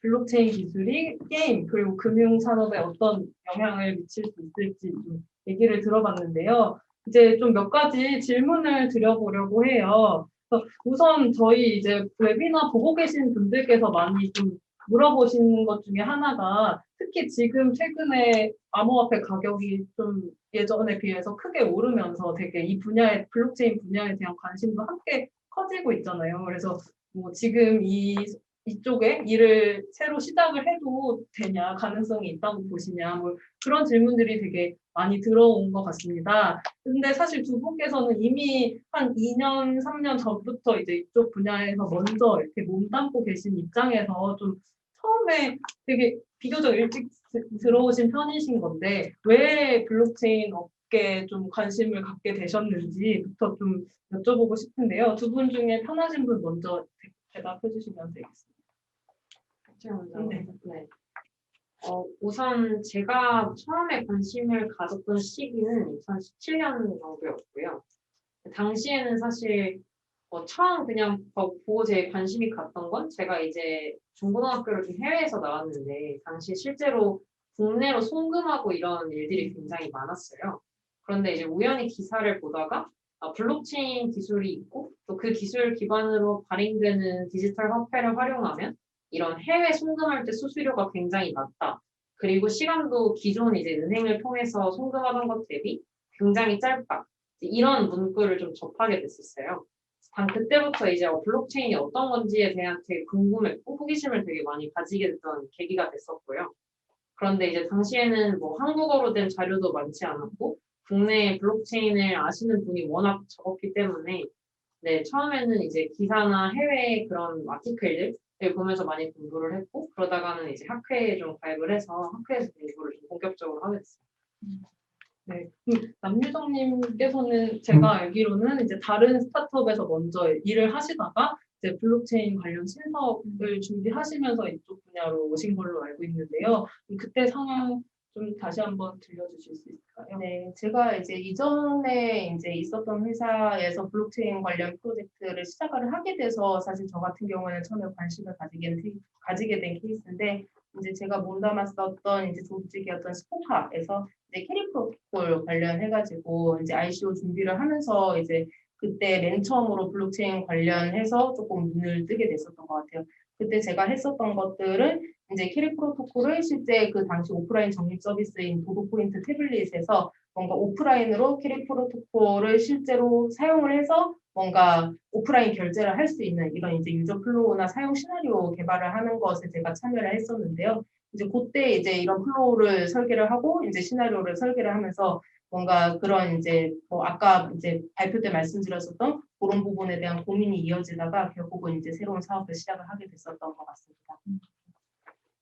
블록체인 기술이 게임 그리고 금융 산업에 어떤 영향을 미칠 수 있을지 좀 얘기를 들어봤는데요. 이제 좀 몇 가지 질문을 드려보려고 해요. 그래서 우선 저희 이제 웨비나 보고 계신 분들께서 많이 좀 물어보시는 것 중에 하나가 특히 지금 최근에 암호화폐 가격이 좀 예전에 비해서 크게 오르면서 되게 이 분야에 블록체인 분야에 대한 관심도 함께 커지고 있잖아요. 그래서 뭐 지금 이쪽에 일을 새로 시작을 해도 되냐, 가능성이 있다고 보시냐, 뭐 그런 질문들이 되게 많이 들어온 것 같습니다. 근데 사실 두 분께서는 이미 한 2년, 3년 전부터 이제 이쪽 분야에서 먼저 이렇게 몸담고 계신 입장에서 좀 처음에 되게 비교적 일찍 들어오신 편이신 건데 왜 블록체인 업계에 좀 관심을 갖게 되셨는지부터 좀 여쭤보고 싶은데요. 두 분 중에 편하신 분 먼저 대답해 주시면 되겠습니다. 네. 우선 제가 처음에 관심을 가졌던 시기는 2017년 정도였고요. 당시에는 사실 처음 그냥 보고 제 관심이 갔던 건 제가 이제 중고등학교를 좀 해외에서 나왔는데 당시 실제로 국내로 송금하고 이런 일들이 굉장히 많았어요. 그런데 이제 우연히 기사를 보다가 블록체인 기술이 있고 또 그 기술 기반으로 발행되는 디지털 화폐를 활용하면 이런 해외 송금할 때 수수료가 굉장히 낮다. 그리고 시간도 기존 이제 은행을 통해서 송금하던 것 대비 굉장히 짧다. 이런 문구를 좀 접하게 됐었어요. 그때부터 이제 블록체인이 어떤 건지에 대한 되게 궁금했고 호기심을 되게 많이 가지게 됐던 계기가 됐었고요. 그런데 이제 당시에는 뭐 한국어로 된 자료도 많지 않았고 국내 블록체인을 아시는 분이 워낙 적었기 때문에 처음에는 이제 기사나 해외 그런 아티클들 보면서 많이 공부를 했고 그러다가는 이제 학회에 좀 가입을 해서 학회에서 공부를 좀 본격적으로 하게 됐어요. 네. 남유정님께서는 제가 알기로는 이제 다른 스타트업에서 먼저 일을 하시다가 이제 블록체인 관련 신사업을 준비하시면서 이쪽 분야로 오신 걸로 알고 있는데요. 그때 상황 좀 다시 한번 들려주실 수 있을까요? 네, 제가 이제 이전에 이제 있었던 회사에서 블록체인 관련 프로젝트를 시작을 하게 돼서 사실 저 같은 경우에는 처음에 관심을 가지게 된 케이스인데 이제 제가 몸담았었던 이제 조직이었던 스포카에서 이제 캐리 프로토콜 관련해가지고 이제 ICO 준비를 하면서 이제 그때 맨 처음으로 블록체인 관련해서 조금 눈을 뜨게 됐었던 것 같아요. 그때 제가 했었던 것들은 이제 캐리 프로토콜을 실제 그 당시 오프라인 적립 서비스인 도도포인트 태블릿에서 뭔가 오프라인으로 캐리 프로토콜을 실제로 사용을 해서 뭔가 오프라인 결제를 할 수 있는 이런 이제 유저 플로우나 사용 시나리오 개발을 하는 것에 제가 참여를 했었는데요. 이제 그때 이제 이런 플로우를 설계를 하고 이제 시나리오를 설계를 하면서 뭔가 그런 이제 뭐 아까 이제 발표 때 말씀드렸었던 그런 부분에 대한 고민이 이어지다가 결국은 이제 새로운 사업을 시작을 하게 됐었던 것 같습니다.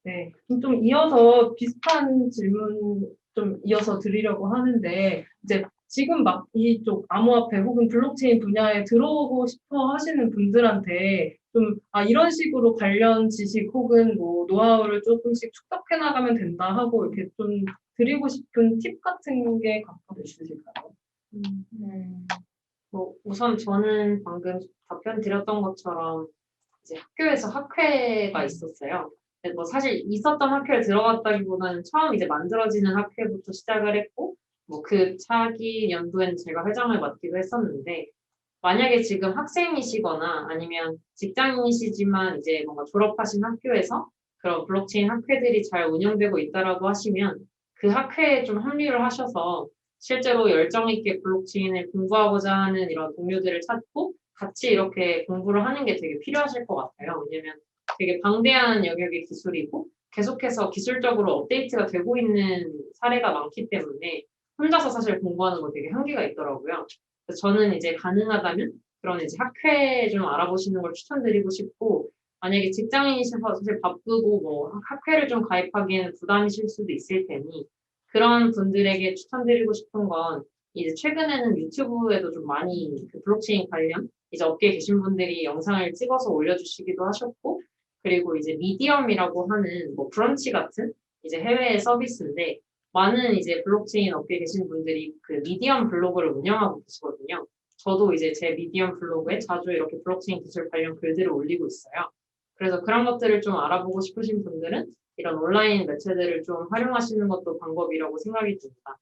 네, 그럼 좀 이어서 비슷한 질문 좀 이어서 드리려고 하는데, 이제 지금 막 이쪽 암호화폐 혹은 블록체인 분야에 들어오고 싶어 하시는 분들한테 좀, 이런 식으로 관련 지식 혹은 뭐 노하우를 조금씩 축적해 나가면 된다 하고 이렇게 좀 드리고 싶은 팁 같은 게 갖고 있으실까요? 뭐 우선 저는 방금 답변 드렸던 것처럼 이제 학교에서 학회가 있었어요. 근데 뭐 사실 있었던 학교에 들어갔다기보다는 처음 이제 만들어지는 학회부터 시작을 했고, 뭐 그 차기 연도에는 제가 회장을 맡기도 했었는데, 만약에 지금 학생이시거나 아니면 직장인이시지만 이제 뭔가 졸업하신 학교에서 그런 블록체인 학회들이 잘 운영되고 있다라고 하시면 그 학회에 좀 합류를 하셔서 실제로 열정 있게 블록체인을 공부하고자 하는 이런 동료들을 찾고 같이 이렇게 공부를 하는 게 되게 필요하실 것 같아요. 왜냐면 되게 방대한 영역의 기술이고 계속해서 기술적으로 업데이트가 되고 있는 사례가 많기 때문에 혼자서 사실 공부하는 거 되게 한계가 있더라고요. 그래서 저는 이제 가능하다면 그런 이제 학회 좀 알아보시는 걸 추천드리고 싶고, 만약에 직장인이셔서 사실 바쁘고 뭐 학회를 좀 가입하기에는 부담이실 수도 있을 테니 그런 분들에게 추천드리고 싶은 건 이제 최근에는 유튜브에도 좀 많이 그 블록체인 관련 이제 업계에 계신 분들이 영상을 찍어서 올려주시기도 하셨고, 그리고 이제 미디엄이라고 하는 뭐 브런치 같은 이제 해외의 서비스인데 많은 이제 블록체인 업계에 계신 분들이 그 미디엄 블로그를 운영하고 계시거든요. 저도 이제 제 미디엄 블로그에 자주 이렇게 블록체인 기술 관련 글들을 올리고 있어요. 그래서 그런 것들을 좀 알아보고 싶으신 분들은 이런 온라인 매체들을 좀 활용하시는 것도 방법이라고 생각이 듭니다.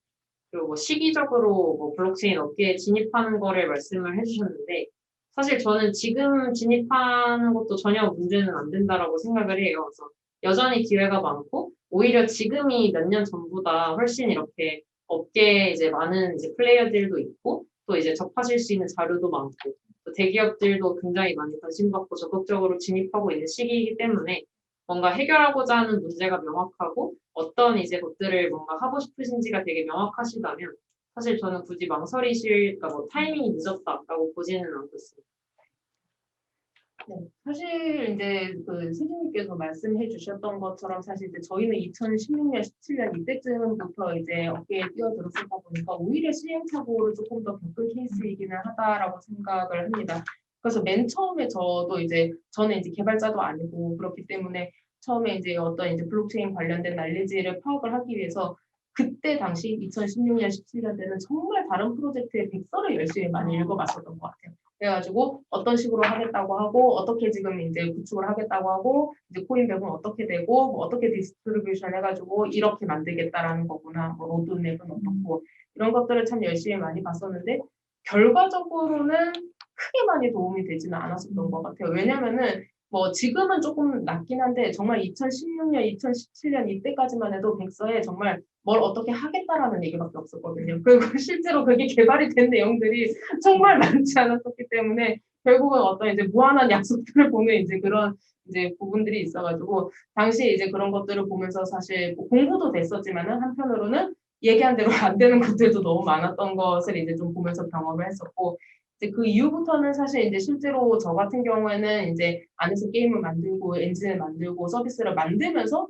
그리고 뭐 시기적으로 뭐 블록체인 업계에 진입하는 거를 말씀을 해주셨는데 사실 저는 지금 진입하는 것도 전혀 문제는 안 된다라고 생각을 해요. 그래서 여전히 기회가 많고 오히려 지금이 몇 년 전보다 훨씬 이렇게 업계에 이제 많은 이제 플레이어들도 있고 또 이제 접하실 수 있는 자료도 많고 또 대기업들도 굉장히 많이 관심 갖고 적극적으로 진입하고 있는 시기이기 때문에 뭔가 해결하고자 하는 문제가 명확하고 어떤 이제 것들을 뭔가 하고 싶으신지가 되게 명확하시다면 사실 저는 굳이 망설이실, 그러니까 뭐 타이밍이 늦었다라고 보지는 않고 있습니다. 네, 사실 이제 그 세진님께서 말씀해 주셨던 것처럼 사실 이제 저희는 2016년, 17년 이때쯤부터 이제 업계에 뛰어들었었다 보니까 오히려 시행착오를 조금 더 겪은 케이스이기는 하다라고 생각을 합니다. 그래서 맨 처음에 저도 이제 저는 이제 개발자도 아니고 그렇기 때문에 처음에 이제 어떤 이제 블록체인 관련된 난리지를 파악을 하기 위해서 그때 당시 2016년, 17년 때는 정말 다른 프로젝트의 백서를 열심히 많이 읽어봤었던 것 같아요. 그래가지고 어떤 식으로 하겠다고 하고 어떻게 지금 이제 구축을 하겠다고 하고 이제 코인백은 어떻게 되고 뭐 어떻게 디스트리뷰션 해가지고 이렇게 만들겠다라는 거구나 뭐 로드맵은 어떻고 이런 것들을 참 열심히 많이 봤었는데 결과적으로는 크게 많이 도움이 되지는 않았었던 것 같아요. 왜냐면은 뭐 지금은 조금 낮긴 한데 정말 2016년, 2017년 이때까지만 해도 백서에 정말 뭘 어떻게 하겠다라는 얘기밖에 없었거든요. 그리고 실제로 그게 개발이 된 내용들이 정말 많지 않았었기 때문에 결국은 어떤 이제 무한한 약속들을 보는 이제 그런 이제 부분들이 있어가지고 당시에 이제 그런 것들을 보면서 사실 뭐 공부도 됐었지만은 한편으로는 얘기한 대로 안 되는 것들도 너무 많았던 것을 이제 좀 보면서 경험을 했었고 이제 그 이후부터는 사실 이제 실제로 저 같은 경우에는 이제 안에서 게임을 만들고 엔진을 만들고 서비스를 만들면서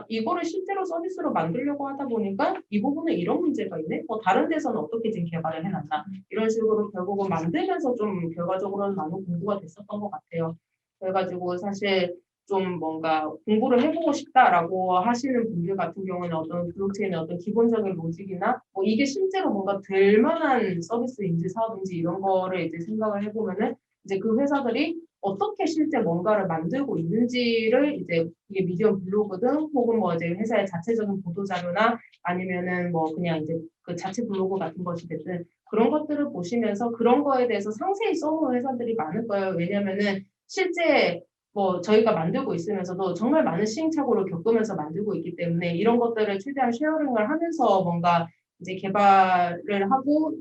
이거를 실제로 서비스로 만들려고 하다 보니까 이 부분에 이런 문제가 있네? 다른 데서는 어떻게 지금 개발을 해놨나? 이런 식으로 결국은 만들면서 좀 결과적으로는 많은 공부가 됐었던 것 같아요. 그래가지고 사실 좀 뭔가 공부를 해보고 싶다라고 하시는 분들 같은 경우는 어떤 블록체인의 어떤 기본적인 로직이나 이게 실제로 뭔가 될 만한 서비스인지 사업인지 이런 거를 이제 생각을 해보면은 이제 그 회사들이 어떻게 실제 뭔가를 만들고 있는지를 이제 이게 미디어 블로그든 혹은 이제 회사의 자체적인 보도 자료나 아니면은 그냥 이제 그 자체 블로그 같은 것이 됐든 그런 것들을 보시면서 그런 거에 대해서 상세히 써놓은 회사들이 많을 거예요. 왜냐면은 실제 저희가 만들고 있으면서도 정말 많은 시행착오를 겪으면서 만들고 있기 때문에 이런 것들을 최대한 쉐어링을 하면서 뭔가 이제 개발을 하고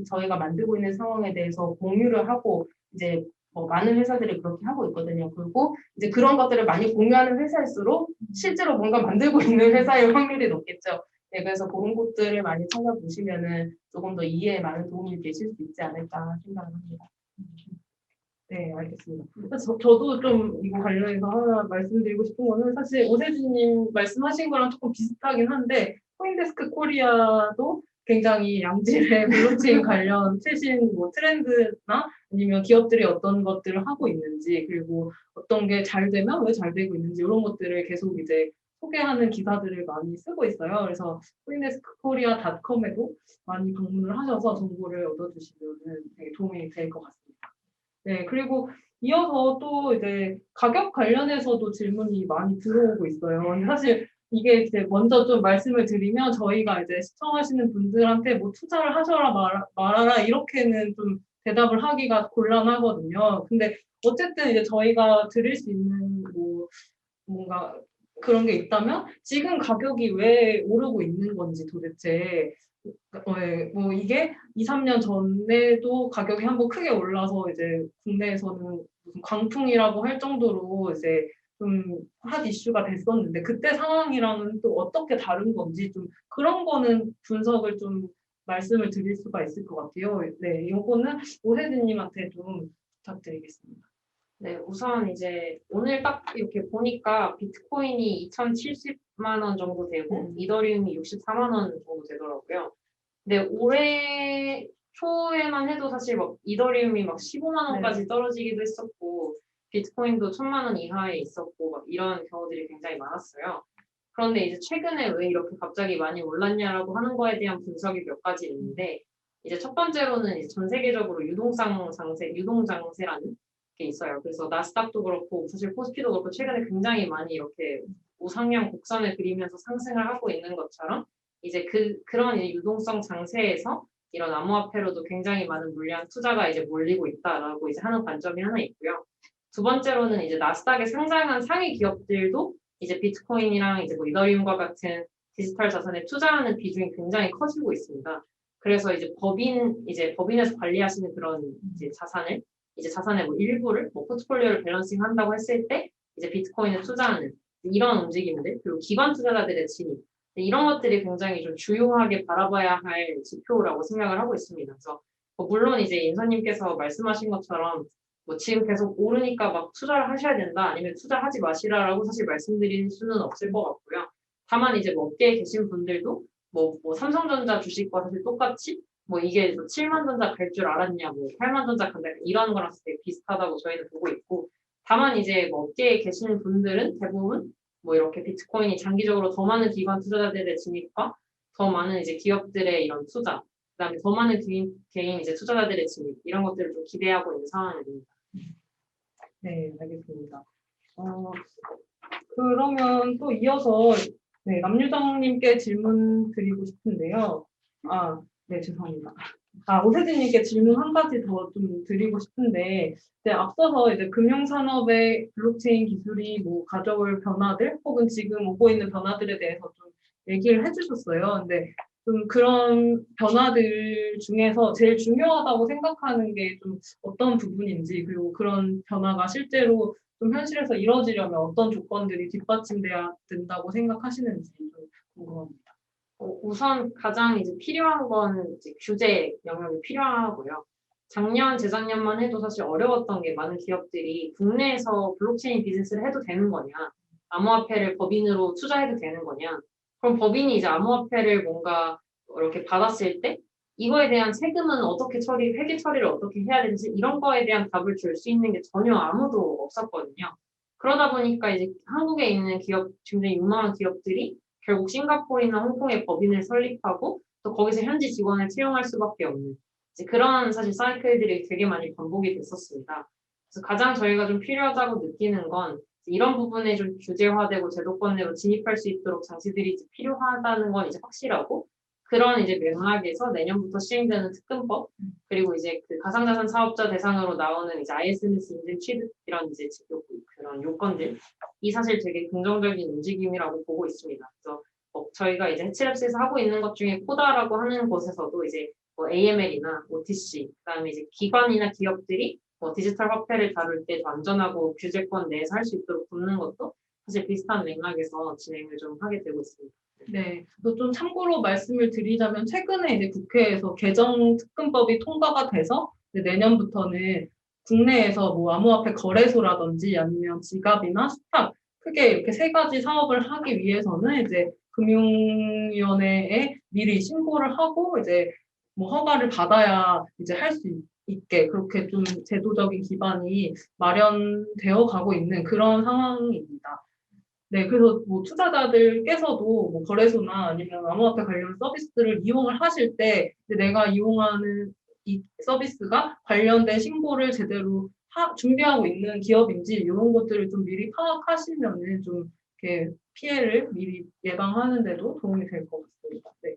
저희가 만들고 있는 상황에 대해서 공유를 하고 이제 많은 회사들이 그렇게 하고 있거든요. 그리고 이제 그런 것들을 많이 공유하는 회사일수록 실제로 뭔가 만들고 있는 회사의 확률이 높겠죠. 네, 그래서 그런 것들을 많이 찾아보시면은 조금 더 이해에 많은 도움이 되실 수 있지 않을까 생각을 합니다. 네, 알겠습니다. 저도 좀 이거 관련해서 하나 말씀드리고 싶은 거는 사실 오세진님 말씀하신 거랑 조금 비슷하긴 한데 코인데스크 코리아도 굉장히 양질의 블록체인 관련 최신 트렌드나 아니면 기업들이 어떤 것들을 하고 있는지 그리고 어떤 게 잘 되면 왜 잘 되고 있는지 이런 것들을 계속 이제 소개하는 기사들을 많이 쓰고 있어요. 그래서 코인데스크 코리아.com에도 많이 방문을 하셔서 정보를 얻어주시면 되게 도움이 될 것 같습니다. 네, 그리고 이어서 또 이제 가격 관련해서도 질문이 많이 들어오고 있어요. 근데 사실 이게 이제 먼저 좀 말씀을 드리면 저희가 이제 시청하시는 분들한테 투자를 하셔라 말아라 이렇게는 좀 대답을 하기가 곤란하거든요. 근데 어쨌든 이제 저희가 드릴 수 있는 뭔가 그런 게 있다면 지금 가격이 왜 오르고 있는 건지 도대체 이게 2, 3년 전에도 가격이 한번 크게 올라서 이제 국내에서는 무슨 광풍이라고 할 정도로 이제 좀 핫 이슈가 됐었는데 그때 상황이랑은 또 어떻게 다른 건지 좀 그런 거는 분석을 좀 말씀을 드릴 수가 있을 것 같아요. 네, 이거는 오세진님한테 좀 부탁드리겠습니다. 네, 우선 이제 오늘 딱 이렇게 보니까 비트코인이 2,070만 원 정도 되고 이더리움이 64만 원 정도 되더라고요. 근데 올해 초에만 해도 사실 이더리움이 15만 원까지 떨어지기도 했었고 비트코인도 1,000만 원 이하에 있었고 이런 경우들이 굉장히 많았어요. 그런데 이제 최근에 왜 이렇게 갑자기 많이 올랐냐라고 하는 거에 대한 분석이 몇 가지 있는데 이제 첫 번째로는 이제 전 세계적으로 유동장세라는 게 있어요. 그래서 나스닥도 그렇고 사실 코스피도 그렇고 최근에 굉장히 많이 이렇게 우상향 곡선을 그리면서 상승을 하고 있는 것처럼 이제 그런 유동성 장세에서 이런 암호화폐로도 굉장히 많은 물량 투자가 이제 몰리고 있다라고 이제 하는 관점이 하나 있고요. 두 번째로는 이제 나스닥에 상장한 상위 기업들도 이제 비트코인이랑 이제 이더리움과 같은 디지털 자산에 투자하는 비중이 굉장히 커지고 있습니다. 그래서 이제 법인에서 관리하시는 그런 이제 자산의 일부를 포트폴리오를 밸런싱 한다고 했을 때 이제 비트코인에 투자하는 이런 움직임들 그리고 기관 투자자들의 진입 이런 것들이 굉장히 좀 주요하게 바라봐야 할 지표라고 생각을 하고 있습니다. 그래서 물론 이제 인사님께서 말씀하신 것처럼 지금 계속 오르니까 투자를 하셔야 된다 아니면 투자하지 마시라라고 사실 말씀드릴 수는 없을 것 같고요. 다만 이제 업계에 계신 분들도 삼성전자 주식과 사실 똑같이 이게 7만 전자 갈 줄 알았냐, 8만 전자 간다 이런 거랑 되게 비슷하다고 저희는 보고 있고 다만 이제 업계에 계시는 분들은 대부분 이렇게 비트코인이 장기적으로 더 많은 기관 투자자들의 진입과 더 많은 이제 기업들의 이런 투자, 그다음에 더 많은 개인 이제 투자자들의 진입 이런 것들을 좀 기대하고 있는 상황입니다. 네, 알겠습니다. 그러면 또 이어서 남유정님께 질문 드리고 싶은데요. 네, 죄송합니다. 오세진님께 질문 한 가지 더 좀 드리고 싶은데, 앞서서 이제 금융산업의 블록체인 기술이 가져올 변화들, 혹은 지금 오고 있는 변화들에 대해서 좀 얘기를 해주셨어요. 근데 좀 그런 변화들 중에서 제일 중요하다고 생각하는 게 좀 어떤 부분인지, 그리고 그런 변화가 실제로 좀 현실에서 이루어지려면 어떤 조건들이 뒷받침돼야 된다고 생각하시는지 좀 궁금합니다. 우선 가장 이제 필요한 건 이제 규제 영역이 필요하고요. 작년, 재작년만 해도 사실 어려웠던 게 많은 기업들이 국내에서 블록체인 비즈니스를 해도 되는 거냐, 암호화폐를 법인으로 투자해도 되는 거냐? 그럼 법인이 이제 암호화폐를 뭔가 이렇게 받았을 때 이거에 대한 세금은 어떻게 회계 처리를 어떻게 해야 되는지 이런 거에 대한 답을 줄 수 있는 게 전혀 아무도 없었거든요. 그러다 보니까 이제 한국에 있는 기업, 굉장히 유명한 기업들이 결국 싱가포르나 홍콩에 법인을 설립하고 또 거기서 현지 직원을 채용할 수밖에 없는 이제 그런 사실 사이클들이 되게 많이 반복이 됐었습니다. 그래서 가장 저희가 좀 필요하다고 느끼는 건 이런 부분에 좀 규제화되고 제도권 내로 진입할 수 있도록 장치들이 이제 필요하다는 건 이제 확실하고 그런 이제 맥락에서 내년부터 시행되는 특근법 그리고 이제 그 가상자산 사업자 대상으로 나오는 이제 ISMS 인증 취득 이런 이제 그런 요건들 이 사실 되게 긍정적인 움직임이라고 보고 있습니다. 그래서 저희가 이제 해치랩스에서 하고 있는 것 중에 코다라고 하는 곳에서도 이제 AML이나 OTC 그다음에 이제 기관이나 기업들이 디지털 화폐를 다룰 때 더 안전하고 규제권 내에서 할 수 있도록 돕는 것도 사실 비슷한 맥락에서 진행을 좀 하게 되고 있습니다. 네, 또 좀 참고로 말씀을 드리자면 최근에 이제 국회에서 개정 특근법이 통과가 돼서 이제 내년부터는 국내에서 뭐 암호화폐 거래소라든지 아니면 지갑이나 수탁 크게 이렇게 세 가지 사업을 하기 위해서는 이제 금융위원회에 미리 신고를 하고 이제 뭐 허가를 받아야 이제 할 수 있게 그렇게 좀 제도적인 기반이 마련되어 가고 있는 그런 상황입니다. 네, 그래서 뭐 투자자들께서도 뭐 거래소나 아니면 암호화폐 관련 서비스를 이용을 하실 때 이제 내가 이용하는 이 서비스가 관련된 신고를 제대로 준비하고 있는 기업인지 이런 것들을 좀 미리 파악하시면은 좀 이렇게 피해를 미리 예방하는 데도 도움이 될 것 같습니다. 네.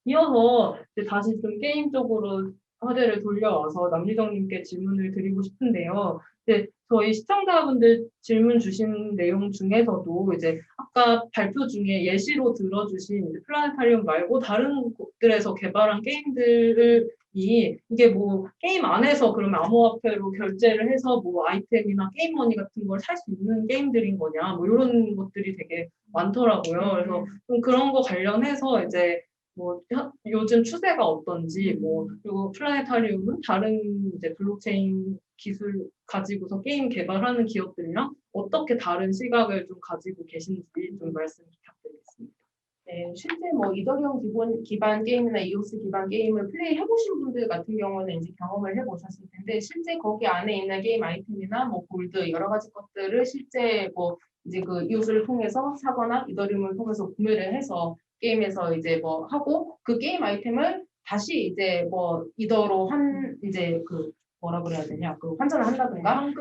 이어서 이제 다시 좀 게임 쪽으로 화제를 돌려와서 남미정님께 질문을 드리고 싶은데요. 이제 저희 시청자분들 질문 주신 내용 중에서도 이제 아까 발표 중에 예시로 들어주신 이제 플라네타리움 말고 다른 곳들에서 개발한 게임들이 이게 뭐 게임 안에서 그러면 암호화폐로 결제를 해서 뭐 아이템이나 게임머니 같은 걸 살 수 있는 게임들인 거냐 뭐 이런 것들이 되게 많더라고요. 그래서 좀 그런 거 관련해서 이제 뭐 요즘 추세가 어떤지 뭐 그리고 플라네타리움은 다른 이제 블록체인 기술 가지고서 게임 개발하는 기업들이랑 어떻게 다른 시각을 좀 가지고 계신지 좀 말씀 부탁드리겠습니다. 네, 실제 뭐 이더리움 기반 게임이나 이오스 기반 게임을 플레이 해보신 분들 같은 경우는 이제 경험을 해보셨을 텐데 실제 거기 안에 있는 게임 아이템이나 뭐 골드 여러 가지 것들을 실제 뭐 이제 그 이오스를 통해서 사거나 이더리움을 통해서 구매를 해서 게임에서 이제 뭐 하고 그 게임 아이템을 다시 이제 뭐 이더로 이제 그 뭐라 그래야 되냐 그 환전을 한다든가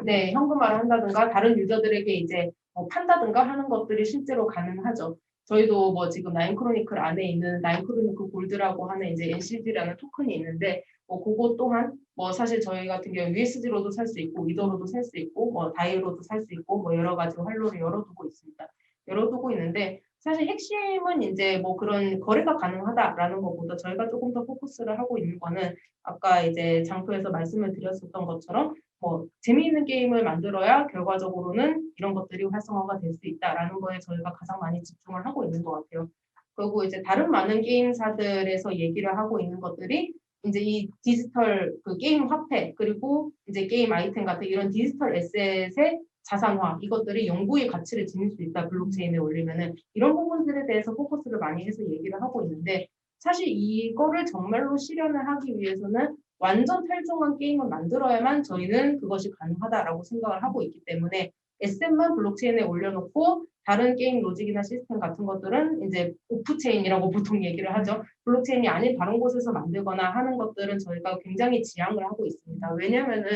네 현금화를 한다든가 다른 유저들에게 이제 판다든가 하는 것들이 실제로 가능하죠. 저희도 뭐 지금 나인크로니클 안에 있는 나인크로니클 골드라고 하는 이제 NCD라는 토큰이 있는데 뭐 그거 또한 뭐 사실 저희 같은 경우 USD로도 살 수 있고 이더로도 살 수 있고 뭐 다이로도 살 수 있고 뭐 여러 가지 활로를 열어두고 있습니다. 열어두고 있는데 사실 핵심은 이제 뭐 그런 거래가 가능하다라는 것보다 저희가 조금 더 포커스를 하고 있는 거는 아까 이제 장표에서 말씀을 드렸었던 것처럼 뭐 재미있는 게임을 만들어야 결과적으로는 이런 것들이 활성화가 될 수 있다라는 거에 저희가 가장 많이 집중을 하고 있는 것 같아요. 그리고 이제 다른 많은 게임사들에서 얘기를 하고 있는 것들이 이제 이 디지털 그 게임 화폐 그리고 이제 게임 아이템 같은 이런 디지털 에셋의 자산화 이것들이 영구의 가치를 지닐 수 있다 블록체인에 올리면은 이런 부분들에 대해서 포커스를 많이 해서 얘기를 하고 있는데 사실 이거를 정말로 실현을 하기 위해서는 완전 탈중한 게임을 만들어야만 저희는 그것이 가능하다라고 생각을 하고 있기 때문에 에셋만 블록체인에 올려놓고 다른 게임 로직이나 시스템 같은 것들은 이제 오프체인이라고 보통 얘기를 하죠. 블록체인이 아닌 다른 곳에서 만들거나 하는 것들은 저희가 굉장히 지양을 하고 있습니다. 왜냐면은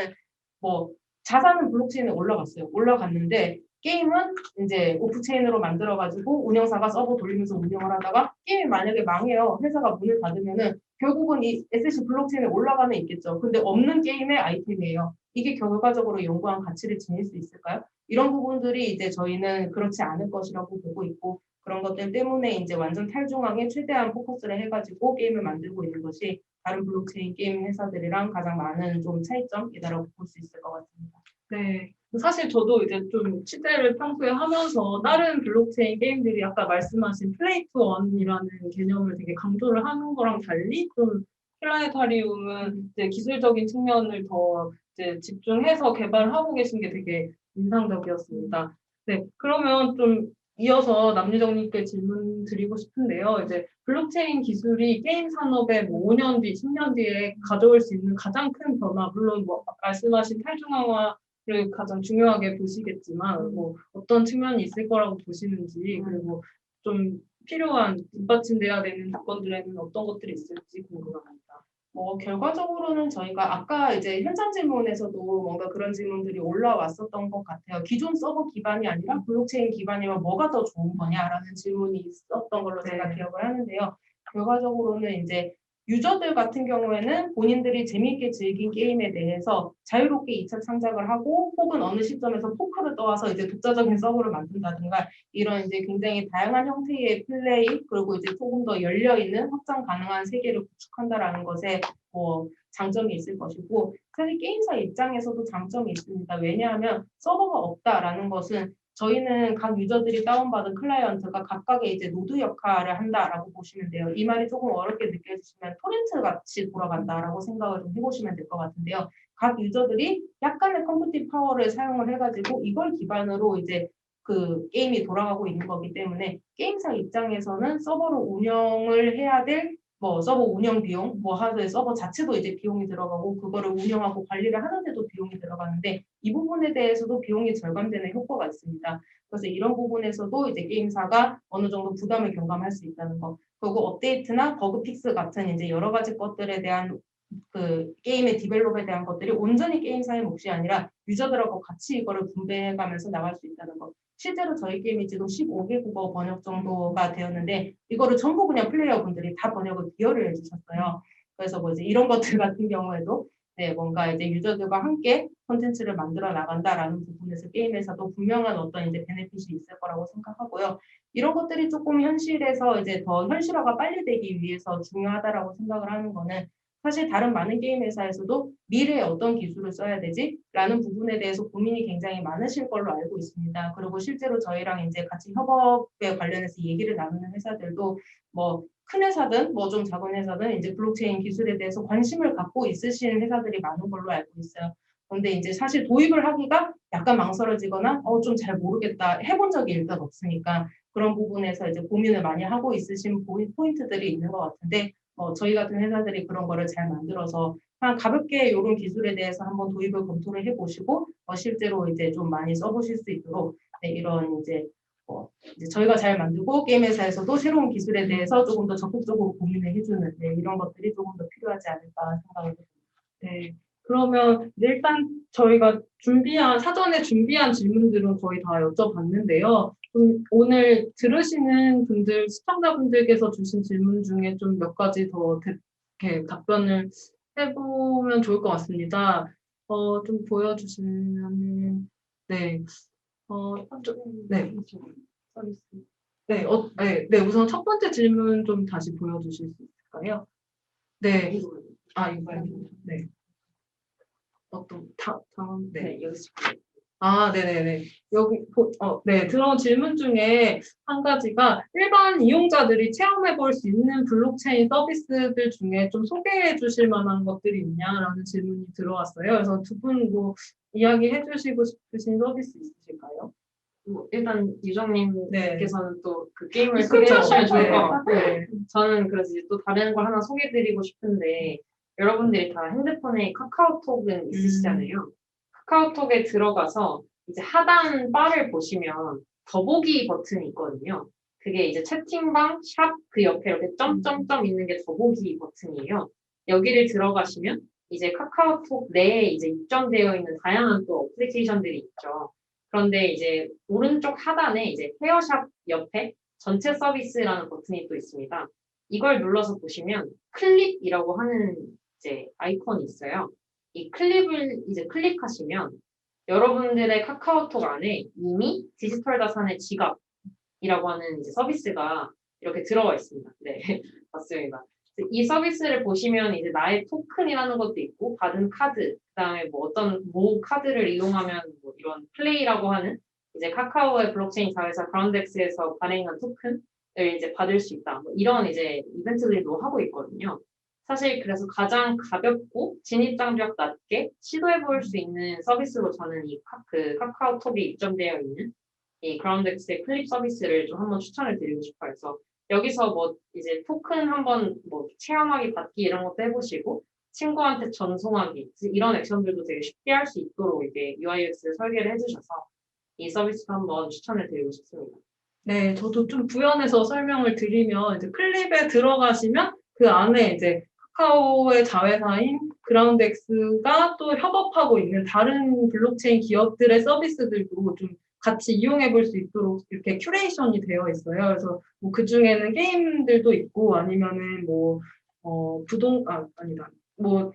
뭐 자산은 블록체인에 올라갔어요. 올라갔는데 게임은 이제 오프체인으로 만들어가지고 운영사가 서버 돌리면서 운영을 하다가 게임이 만약에 망해요. 회사가 문을 닫으면은 결국은 이 SC 블록체인에 올라가는 있겠죠. 근데 없는 게임의 아이템이에요. 이게 결과적으로 연구한 가치를 지닐 수 있을까요? 이런 부분들이 이제 저희는 그렇지 않을 것이라고 보고 있고 그런 것들 때문에 이제 완전 탈중앙에 최대한 포커스를 해가지고 게임을 만들고 있는 것이 다른 블록체인 게임 회사들이랑 가장 많은 좀 차이점이다라고 볼 수 있을 것 같습니다. 네. 사실 저도 이제 좀 취재를 평소에 하면서 다른 블록체인 게임들이 아까 말씀하신 플레이 투 원이라는 개념을 되게 강조를 하는 거랑 달리 좀 플라네타리움은 이제 기술적인 측면을 더 이제 집중해서 개발하고 계신 게 되게 인상적이었습니다. 네, 그러면 좀 이어서 남유정님께 질문 드리고 싶은데요. 이제 블록체인 기술이 게임 산업에 뭐 5년 뒤, 10년 뒤에 가져올 수 있는 가장 큰 변화, 물론 뭐 말씀하신 탈중앙화를 가장 중요하게 보시겠지만, 뭐 어떤 측면이 있을 거라고 보시는지, 그리고 좀 필요한 뒷받침돼야 되는 조건들에는 어떤 것들이 있을지 궁금합니다. 결과적으로는 저희가 아까 이제 현장 질문에서도 뭔가 그런 질문들이 올라왔었던 것 같아요. 기존 서버 기반이 아니라 블록체인 기반이면 뭐가 더 좋은 거냐라는 질문이 있었던 걸로 제가 네. 기억을 하는데요. 결과적으로는 이제 유저들 같은 경우에는 본인들이 재미있게 즐긴 게임에 대해서 자유롭게 2차 창작을 하고 혹은 어느 시점에서 포크를 떠와서 이제 독자적인 서버를 만든다든가 이런 이제 굉장히 다양한 형태의 플레이 그리고 이제 조금 더 열려 있는 확장 가능한 세계를 구축한다라는 것에 장점이 있을 것이고 사실 게임사 입장에서도 장점이 있습니다. 왜냐하면 서버가 없다라는 것은 저희는 각 유저들이 다운받은 클라이언트가 각각의 이제 노드 역할을 한다라고 보시면 돼요. 이 말이 조금 어렵게 느껴지시면 토렌트 같이 돌아간다라고 생각을 좀 해보시면 될 것 같은데요. 각 유저들이 약간의 컴퓨팅 파워를 사용을 해가지고 이걸 기반으로 이제 그 게임이 돌아가고 있는 거기 때문에 게임사 입장에서는 서버를 운영을 해야 될 서버 운영 비용, 하드웨어 서버 자체도 이제 비용이 들어가고 그거를 운영하고 관리를 하는데도 비용이 들어가는데 이 부분에 대해서도 비용이 절감되는 효과가 있습니다. 그래서 이런 부분에서도 이제 게임사가 어느 정도 부담을 경감할 수 있다는 거. 그리고 업데이트나 버그 픽스 같은 이제 여러 가지 것들에 대한 그 게임의 디벨롭에 대한 것들이 온전히 게임사의 몫이 아니라 유저들하고 같이 이거를 분배해가면서 나갈 수 있다는 것. 실제로 저희 게임이 지금 15개국어 번역 정도가 되었는데 이거를 전부 그냥 플레이어분들이 다 번역을 비열을 해주셨어요. 그래서 이제 이런 것들 같은 경우에도 뭔가 이제 유저들과 함께 콘텐츠를 만들어 나간다라는 부분에서 게임에서도 분명한 어떤 이제 베네핏이 있을 거라고 생각하고요. 이런 것들이 조금 현실에서 이제 더 현실화가 빨리 되기 위해서 중요하다라고 생각을 하는 거는 사실 다른 많은 게임 회사에서도 미래에 어떤 기술을 써야 되지? 라는 부분에 대해서 고민이 굉장히 많으실 걸로 알고 있습니다. 그리고 실제로 저희랑 이제 같이 협업에 관련해서 얘기를 나누는 회사들도 큰 회사든 좀 작은 회사든 이제 블록체인 기술에 대해서 관심을 갖고 있으신 회사들이 많은 걸로 알고 있어요. 그런데 이제 사실 도입을 하기가 약간 망설여지거나 좀 잘 모르겠다 해본 적이 일단 없으니까 그런 부분에서 이제 고민을 많이 하고 있으신 포인트들이 있는 것 같은데 저희 같은 회사들이 그런 거를 잘 만들어서 그냥 가볍게 이런 기술에 대해서 한번 도입을 검토를 해보시고 실제로 이제 좀 많이 써보실 수 있도록 이런 이제 저희가 잘 만들고 게임 회사에서도 새로운 기술에 대해서 조금 더 적극적으로 고민을 해주는 이런 것들이 조금 더 필요하지 않을까 생각을 합니다. 네. 그러면 일단 저희가 사전에 준비한 질문들은 거의 다 여쭤봤는데요. 오늘 들으시는 분들, 시청자분들께서 주신 질문 중에 좀 몇 가지 더 이렇게 답변을 해보면 좋을 것 같습니다. 좀 보여주시면, 네. 네. 네, 우선 첫 번째 질문 좀 다시 보여주실 수 있을까요? 네. 이거요. 네. 다음, 네. 네네네. 들어온 질문 중에 한 가지가 일반 이용자들이 체험해 볼 수 있는 블록체인 서비스들 중에 좀 소개해 주실 만한 것들이 있냐라는 질문이 들어왔어요. 그래서 두 분 이야기해 주시고 싶으신 서비스 있으실까요? 일단 유정님께서는 또 그 게임을 그쵸. 소개하시면 좋을 것 네. 같고 저는 그래서 이제 또 다른 걸 하나 소개해드리고 싶은데 여러분들이 다 핸드폰에 카카오톡은 있으시잖아요. 카카오톡에 들어가서 이제 하단 바를 보시면 더보기 버튼이 있거든요. 그게 이제 채팅방, 샵 그 옆에 이렇게 점점점 있는 게 더보기 버튼이에요. 여기를 들어가시면 이제 카카오톡 내에 이제 입점되어 있는 다양한 또 어플리케이션들이 있죠. 그런데 이제 오른쪽 하단에 이제 헤어샵 옆에 전체 서비스라는 버튼이 또 있습니다. 이걸 눌러서 보시면 클립이라고 하는 이제 아이콘이 있어요. 이 클립을 이제 클릭하시면 여러분들의 카카오톡 안에 이미 디지털 자산의 지갑이라고 하는 이제 서비스가 이렇게 들어와 있습니다. 네, 맞습니다. 이 서비스를 보시면 이제 나의 토큰이라는 것도 있고 받은 카드, 그다음에 어떤 카드를 이용하면 이런 플레이라고 하는 이제 카카오의 블록체인 자회사 그라운드엑스에서 발행한 토큰을 이제 받을 수 있다. 이런 이제 이벤트들도 하고 있거든요. 사실 그래서 가장 가볍고 진입 장벽 낮게 시도해 볼 수 있는 서비스로 저는 그 카카오톡에 입점되어 있는 이 그라운드X의 클립 서비스를 좀 한번 추천을 드리고 싶어요. 그래서 여기서 뭐 이제 토큰 한번 뭐 체험하기 받기 이런 것도 해보시고 친구한테 전송하기 이런 액션들도 되게 쉽게 할 수 있도록 이게 UI/UX를 설계를 해주셔서 이 서비스도 한번 추천을 드리고 싶습니다. 네, 저도 좀 부연해서 설명을 드리면 이제 클립에 들어가시면 그 안에 이제 카카오의 자회사인 그라운드X가 또 협업하고 있는 다른 블록체인 기업들의 서비스들도 좀 같이 이용해 볼 수 있도록 이렇게 큐레이션이 되어 있어요. 그래서 뭐 그 중에는 게임들도 있고 아니면은 뭐 아니다. 뭐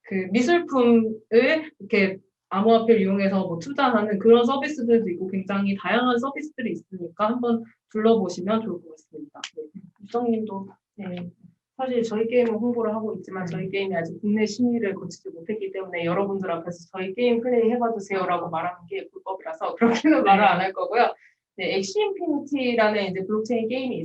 그 미술품을 이렇게 암호화폐를 이용해서 뭐 투자하는 그런 서비스들도 있고 굉장히 다양한 서비스들이 있으니까 한번 둘러보시면 좋을 것 같습니다. 네. 유정님도 네. 사실 저희 게임은 홍보를 하고 있지만 저희 게임이 아직 국내 심의를 거치지 못했기 때문에 여러분들 앞에서 저희 게임 플레이 해봐주세요라고 말하는 게 불법이라서 그렇게는 말을 안 할 거고요. 네, 엑시 인피니티라는 이제 블록체인 게임이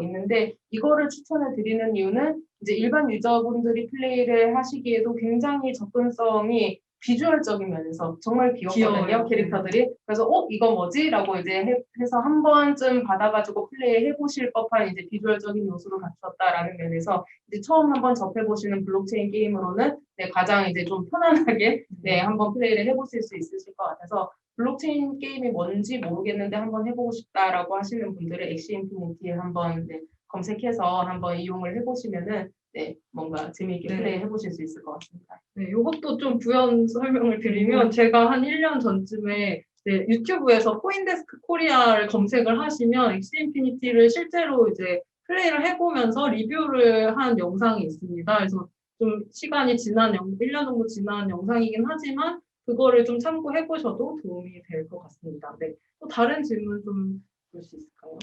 있는데 이거를 추천을 드리는 이유는 이제 일반 유저분들이 플레이를 하시기에도 굉장히 접근성이 비주얼적인 면에서 정말 귀엽거든요, 귀여워요. 캐릭터들이. 그래서 이거 뭐지? 라고 이제 해서 한 번쯤 받아가지고 플레이 해보실 법한 이제 비주얼적인 요소를 갖췄다라는 면에서 이제 처음 한번 접해보시는 블록체인 게임으로는 네, 가장 이제 좀 편안하게 네, 한번 플레이를 해보실 수 있으실 것 같아서 블록체인 게임이 뭔지 모르겠는데 한번 해보고 싶다라고 하시는 분들은 엑시 인피니티 한번 네, 검색해서 한번 이용을 해보시면은 네, 뭔가 재미있게 네. 플레이 해보실 수 있을 것 같습니다. 네, 이것도 좀 부연 설명을 드리면 제가 한 1년 전쯤에 네, 유튜브에서 코인데스크 코리아를 검색을 하시면 엑시 인피니티를 실제로 이제 플레이를 해보면서 리뷰를 한 영상이 있습니다. 그래서 좀 시간이 지난 1년 정도 지난 영상이긴 하지만 그거를 좀 참고해 보셔도 도움이 될 것 같습니다. 네, 또 다른 질문 좀 볼 수 있을까요?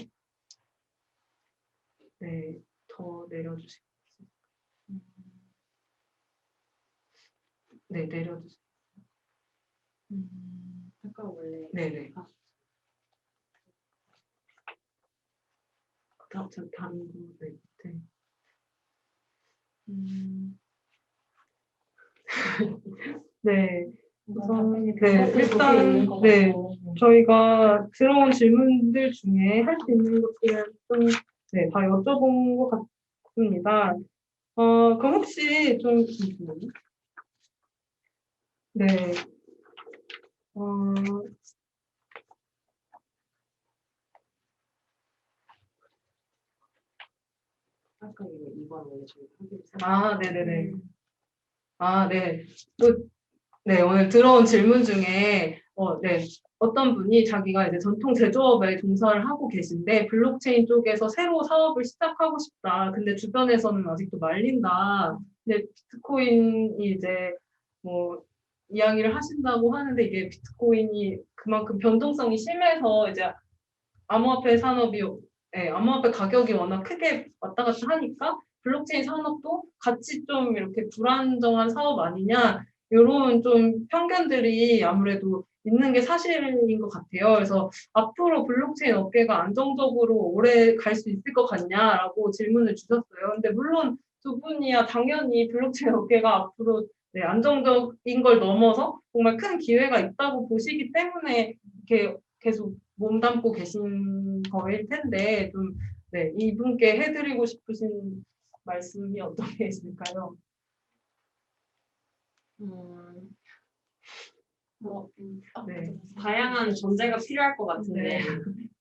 네, 더 내려주시겠어요? 네, 내려주세요. 아까 원래 네네. 다른 거, 네. 네. 우선, 네, 일단, 네, 저희가 들어온 질문들 중에 할 수 있는 것들을 좀, 네, 다 여쭤본 것 같습니다. 그럼 혹시 좀, 잠시만요. 네, 아까 이거 2번 원래 저희 하기로 네네네. 네. 네, 오늘 들어온 질문 중에, 네, 어떤 분이 자기가 이제 전통 제조업에 종사를 하고 계신데, 블록체인 쪽에서 새로 사업을 시작하고 싶다. 근데 주변에서는 아직도 말린다. 근데 비트코인이 이제, 뭐, 이야기를 하신다고 하는데, 이게 비트코인이 그만큼 변동성이 심해서 이제 암호화폐 산업이, 네, 암호화폐 가격이 워낙 크게 왔다 갔다 하니까, 블록체인 산업도 같이 좀 이렇게 불안정한 사업 아니냐, 이런 좀 편견들이 아무래도 있는 게 사실인 것 같아요. 그래서 앞으로 블록체인 업계가 안정적으로 오래 갈 수 있을 것 같냐라고 질문을 주셨어요. 근데 물론 두 분이야 당연히 블록체인 업계가 앞으로 네, 안정적인 걸 넘어서 정말 큰 기회가 있다고 보시기 때문에 이렇게 계속 몸담고 계신 거일 텐데 좀 네, 이분께 해드리고 싶으신 말씀이 어떤 게 있을까요? 네. 다양한 전제가 필요할 것 같은데,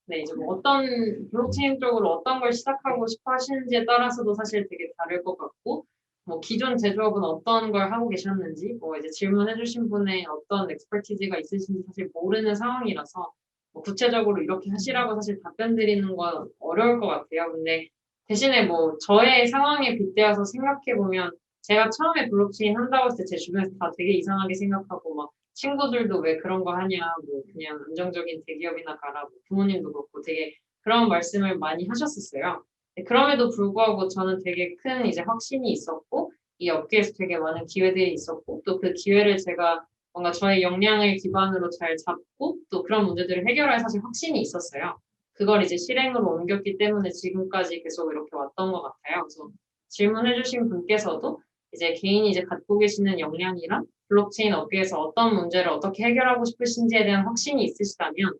네, 이제 뭐 어떤 블록체인 쪽으로 어떤 걸 시작하고 싶어 하시는지에 따라서도 사실 되게 다를 것 같고, 뭐 기존 제조업은 어떤 걸 하고 계셨는지, 뭐 이제 질문해주신 분의 어떤 엑스퍼티즈가 있으신지 사실 모르는 상황이라서 뭐 구체적으로 이렇게 하시라고 사실 답변 드리는 건 어려울 것 같아요. 근데 대신에 뭐 저의 상황에 빗대어서 생각해 보면 제가 처음에 블록체인 한다고 했을 때 제 주변에서 다 되게 이상하게 생각하고 막 친구들도 왜 그런 거 하냐, 뭐 그냥 안정적인 대기업이나 가라, 뭐 부모님도 그렇고 되게 그런 말씀을 많이 하셨었어요. 그럼에도 불구하고 저는 되게 큰 이제 확신이 있었고 이 업계에서 되게 많은 기회들이 있었고 또 그 기회를 제가 뭔가 저의 역량을 기반으로 잘 잡고 또 그런 문제들을 해결할 사실 확신이 있었어요. 그걸 이제 실행으로 옮겼기 때문에 지금까지 계속 이렇게 왔던 것 같아요. 그래서 질문해주신 분께서도 이제 개인이 이제 갖고 계시는 역량이랑 블록체인 업계에서 어떤 문제를 어떻게 해결하고 싶으신지에 대한 확신이 있으시다면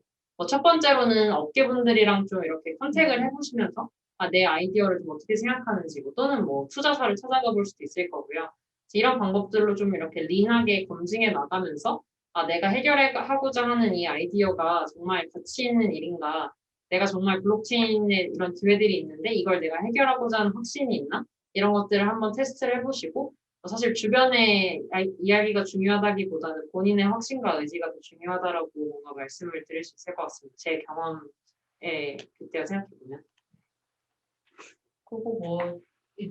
첫 번째로는 업계분들이랑 좀 이렇게 컨택을 해보시면서 내 아이디어를 좀 어떻게 생각하는지 또는 뭐 투자사를 찾아가 볼 수도 있을 거고요. 이런 방법들로 좀 이렇게 린하게 검증해 나가면서 내가 해결하고자 하는 이 아이디어가 정말 가치 있는 일인가, 내가 정말 블록체인에 이런 기회들이 있는데 이걸 내가 해결하고자 하는 확신이 있나? 이런 것들을 한번 테스트를 해보시고 사실 주변의 이야기가 중요하다기보다는 본인의 확신과 의지가 더 중요하다라고 뭔가 말씀을 드릴 수 있을 것 같습니다. 제 경험에 그때가 생각해보면. 그리고 뭐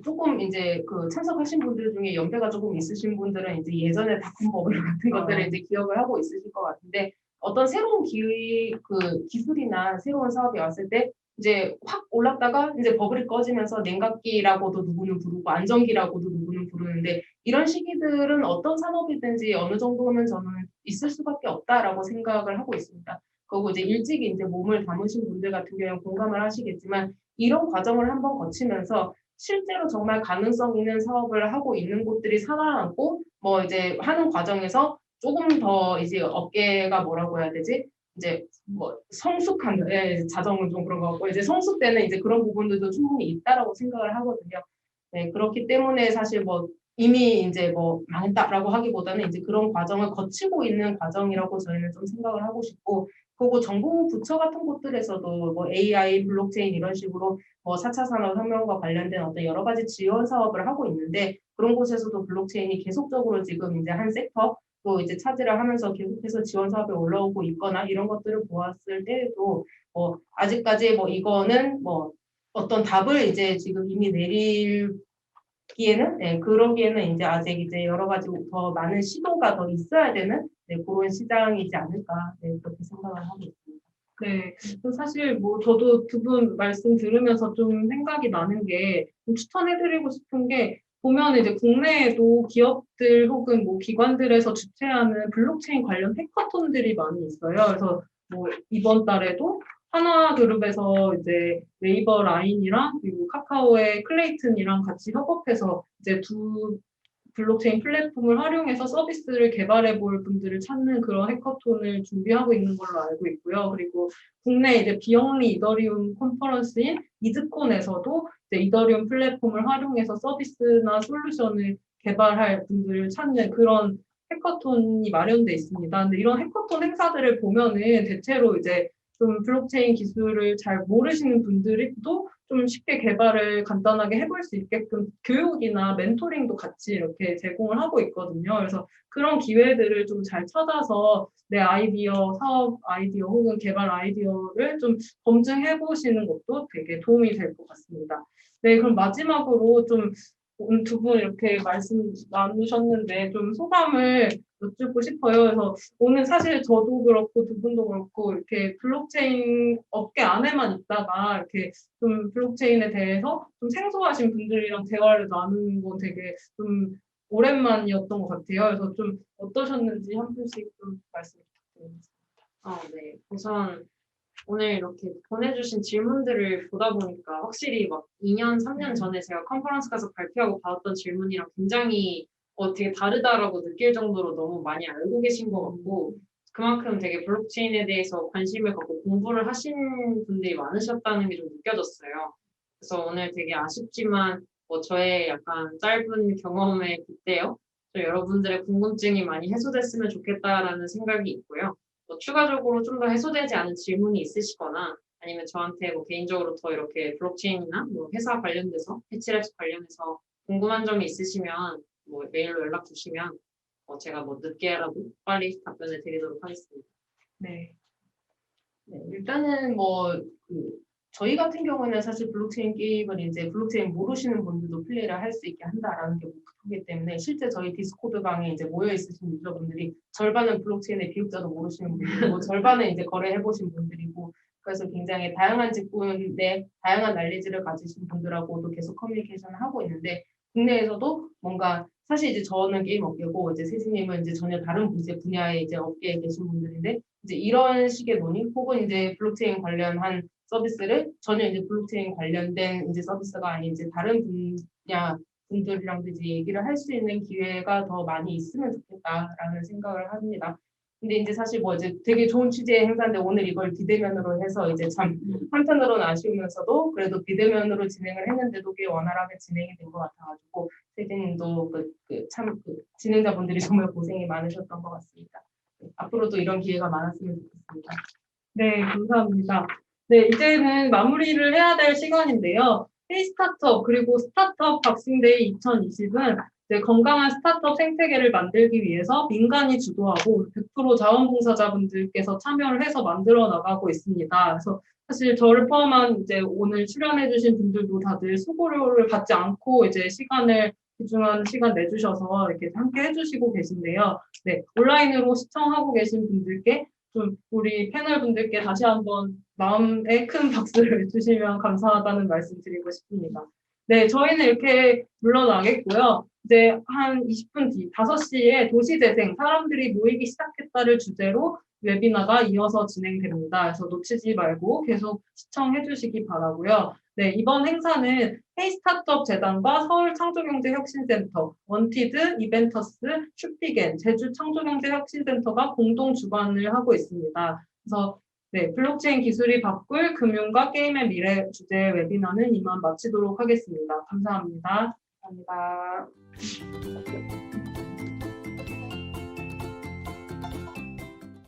조금 이제 그 참석하신 분들 중에 연배가 조금 있으신 분들은 이제 예전에 닷컴버블 같은 것들을 이제 기억을 하고 있으실 것 같은데 어떤 새로운 그 기술이나 새로운 사업이 왔을 때 이제 확 올랐다가 이제 버블이 꺼지면서 냉각기라고도 누구는 부르고 안전기라고도 누구는 부르는데 이런 시기들은 어떤 산업이든지 어느 정도는 저는 있을 수밖에 없다라고 생각을 하고 있습니다. 그리고 이제 일찍 이제 몸을 담으신 분들 같은 경우는 공감을 하시겠지만 이런 과정을 한번 거치면서 실제로 정말 가능성 있는 사업을 하고 있는 곳들이 살아남고 뭐 이제 하는 과정에서 조금 더 이제 업계가 뭐라고 해야 되지? 이제 뭐 성숙한 자정은 좀 그런 것 같고 이제 성숙되는 이제 그런 부분들도 충분히 있다라고 생각을 하거든요. 네, 그렇기 때문에 사실 뭐 이미 이제 뭐 망했다라고 하기보다는 이제 그런 과정을 거치고 있는 과정이라고 저희는 좀 생각을 하고 싶고 그리고 정부 부처 같은 곳들에서도 뭐 AI, 블록체인 이런 식으로 뭐 4차 산업혁명과 관련된 어떤 여러 가지 지원 사업을 하고 있는데 그런 곳에서도 블록체인이 계속적으로 지금 이제 한 섹터 또 이제 차지를 하면서 계속해서 지원 사업에 올라오고 있거나 이런 것들을 보았을 때에도 뭐 아직까지 뭐 이거는 뭐 어떤 답을 이제 지금 이미 내리기에는 그러기에는 이제 아직 이제 여러 가지 더 많은 시도가 더 있어야 되는 그런 시장이지 않을까 그렇게 생각을 하고 있습니다. 네, 사실 뭐 저도 두 분 말씀 들으면서 좀 생각이 나는 게 추천해드리고 싶은 게 보면 이제 국내에도 기업들 혹은 뭐 기관들에서 주최하는 블록체인 관련 해커톤들이 많이 있어요. 그래서 뭐 이번 달에도 하나그룹에서 이제 네이버 라인이랑 그리고 카카오의 클레이튼이랑 같이 협업해서 이제 두 블록체인 플랫폼을 활용해서 서비스를 개발해 볼 분들을 찾는 그런 해커톤을 준비하고 있는 걸로 알고 있고요. 그리고 국내 이제 비영리 이더리움 컨퍼런스인 이드콘에서도 이제 이더리움 플랫폼을 활용해서 서비스나 솔루션을 개발할 분들을 찾는 그런 해커톤이 마련돼 있습니다. 근데 이런 해커톤 행사들을 보면은 대체로 이제 좀 블록체인 기술을 잘 모르시는 분들도 좀 쉽게 개발을 간단하게 해볼 수 있게끔 교육이나 멘토링도 같이 이렇게 제공을 하고 있거든요. 그래서 그런 기회들을 좀 잘 찾아서 내 아이디어, 사업 아이디어 혹은 개발 아이디어를 좀 검증해 보시는 것도 되게 도움이 될 것 같습니다. 네, 그럼 마지막으로 좀 오늘 두 분 이렇게 말씀 나누셨는데 좀 소감을 여쭙고 싶어요. 그래서 오늘 사실 저도 그렇고 두 분도 그렇고 이렇게 블록체인 업계 안에만 있다가 이렇게 좀 블록체인에 대해서 좀 생소하신 분들이랑 대화를 나누는 건 되게 좀 오랜만이었던 것 같아요. 그래서 좀 어떠셨는지 한 분씩 좀 말씀 부탁드립니다. 네. 우선 오늘 이렇게 보내주신 질문들을 보다 보니까 확실히 막 2년, 3년 전에 제가 컨퍼런스 가서 발표하고 받았던 질문이랑 굉장히 되게 다르다라고 느낄 정도로 너무 많이 알고 계신 것 같고 그만큼 되게 블록체인에 대해서 관심을 갖고 공부를 하신 분들이 많으셨다는 게 좀 느껴졌어요. 그래서 오늘 되게 아쉽지만 뭐 저의 약간 짧은 경험에 빗대어 좀 여러분들의 궁금증이 많이 해소됐으면 좋겠다라는 생각이 있고요. 추가적으로 좀 더 해소되지 않은 질문이 있으시거나 아니면 저한테 뭐 개인적으로 더 이렇게 블록체인이나 뭐 회사 관련돼서 해치랩스 관련해서 궁금한 점이 있으시면 뭐 메일로 연락 주시면 제가 뭐 늦게라도 빨리 답변을 드리도록 하겠습니다. 네. 일단은 뭐 저희 같은 경우는 사실 블록체인 게임을 이제 블록체인 모르시는 분들도 플레이를 할 수 있게 한다라는 게 목표이기 때문에 실제 저희 디스코드 방에 이제 모여 있으신 유저분들이 절반은 블록체인의 비육자도 모르시는 분들이고 절반은 이제 거래해 보신 분들이고 그래서 굉장히 다양한 직군의 다양한 난리지를 가지신 분들하고도 계속 커뮤니케이션을 하고 있는데 국내에서도 뭔가 사실 이제 저는 게임 업계고 이제 세진님은 이제 전혀 다른 이제 분야의 이제 업계에 계신 분들인데 이제 이런 식의 논의 혹은 이제 블록체인 관련한 서비스를 전혀 이제 블록체인 관련된 이제 서비스가 아닌 이제 다른 분야 분들이랑도 이제 얘기를 할 수 있는 기회가 더 많이 있으면 좋겠다라는 생각을 합니다. 근데 이제 사실 뭐 이제 되게 좋은 취지의 행사인데 오늘 이걸 비대면으로 해서 이제 참 한편으로는 아쉬우면서도 그래도 비대면으로 진행을 했는데도 꽤 원활하게 진행이 된 것 같아가지고 세진님도 참 진행자분들이 정말 고생이 많으셨던 것 같습니다. 앞으로도 이런 기회가 많았으면 좋겠습니다. 네, 감사합니다. 네, 이제는 마무리를 해야 될 시간인데요. K-스타트업 그리고 스타트업 박싱데이 2020은 이제 건강한 스타트업 생태계를 만들기 위해서 민간이 주도하고 100% 자원봉사자분들께서 참여를 해서 만들어 나가고 있습니다. 그래서 사실 저를 포함한 이제 오늘 출연해주신 분들도 다들 수고료를 받지 않고 이제 귀중한 시간 내주셔서 이렇게 함께 해주시고 계신데요. 네, 온라인으로 시청하고 계신 분들께 좀 우리 패널 분들께 다시 한번 마음에 큰 박수를 주시면 감사하다는 말씀 드리고 싶습니다. 네, 저희는 이렇게 물러나겠고요. 이제 한 20분 뒤 5시에 도시재생, 사람들이 모이기 시작했다를 주제로 웨비나가 이어서 진행됩니다. 그래서 놓치지 말고 계속 시청해 주시기 바라고요. 네, 이번 행사는 K-스타트업 재단과 서울창조경제혁신센터, 원티드, 이벤터스, 슈피겐, 제주창조경제혁신센터가 공동 주관을 하고 있습니다. 그래서 네, 블록체인 기술이 바꿀 금융과 게임의 미래 주제 웨비나는 이만 마치도록 하겠습니다. 감사합니다. 감사합니다.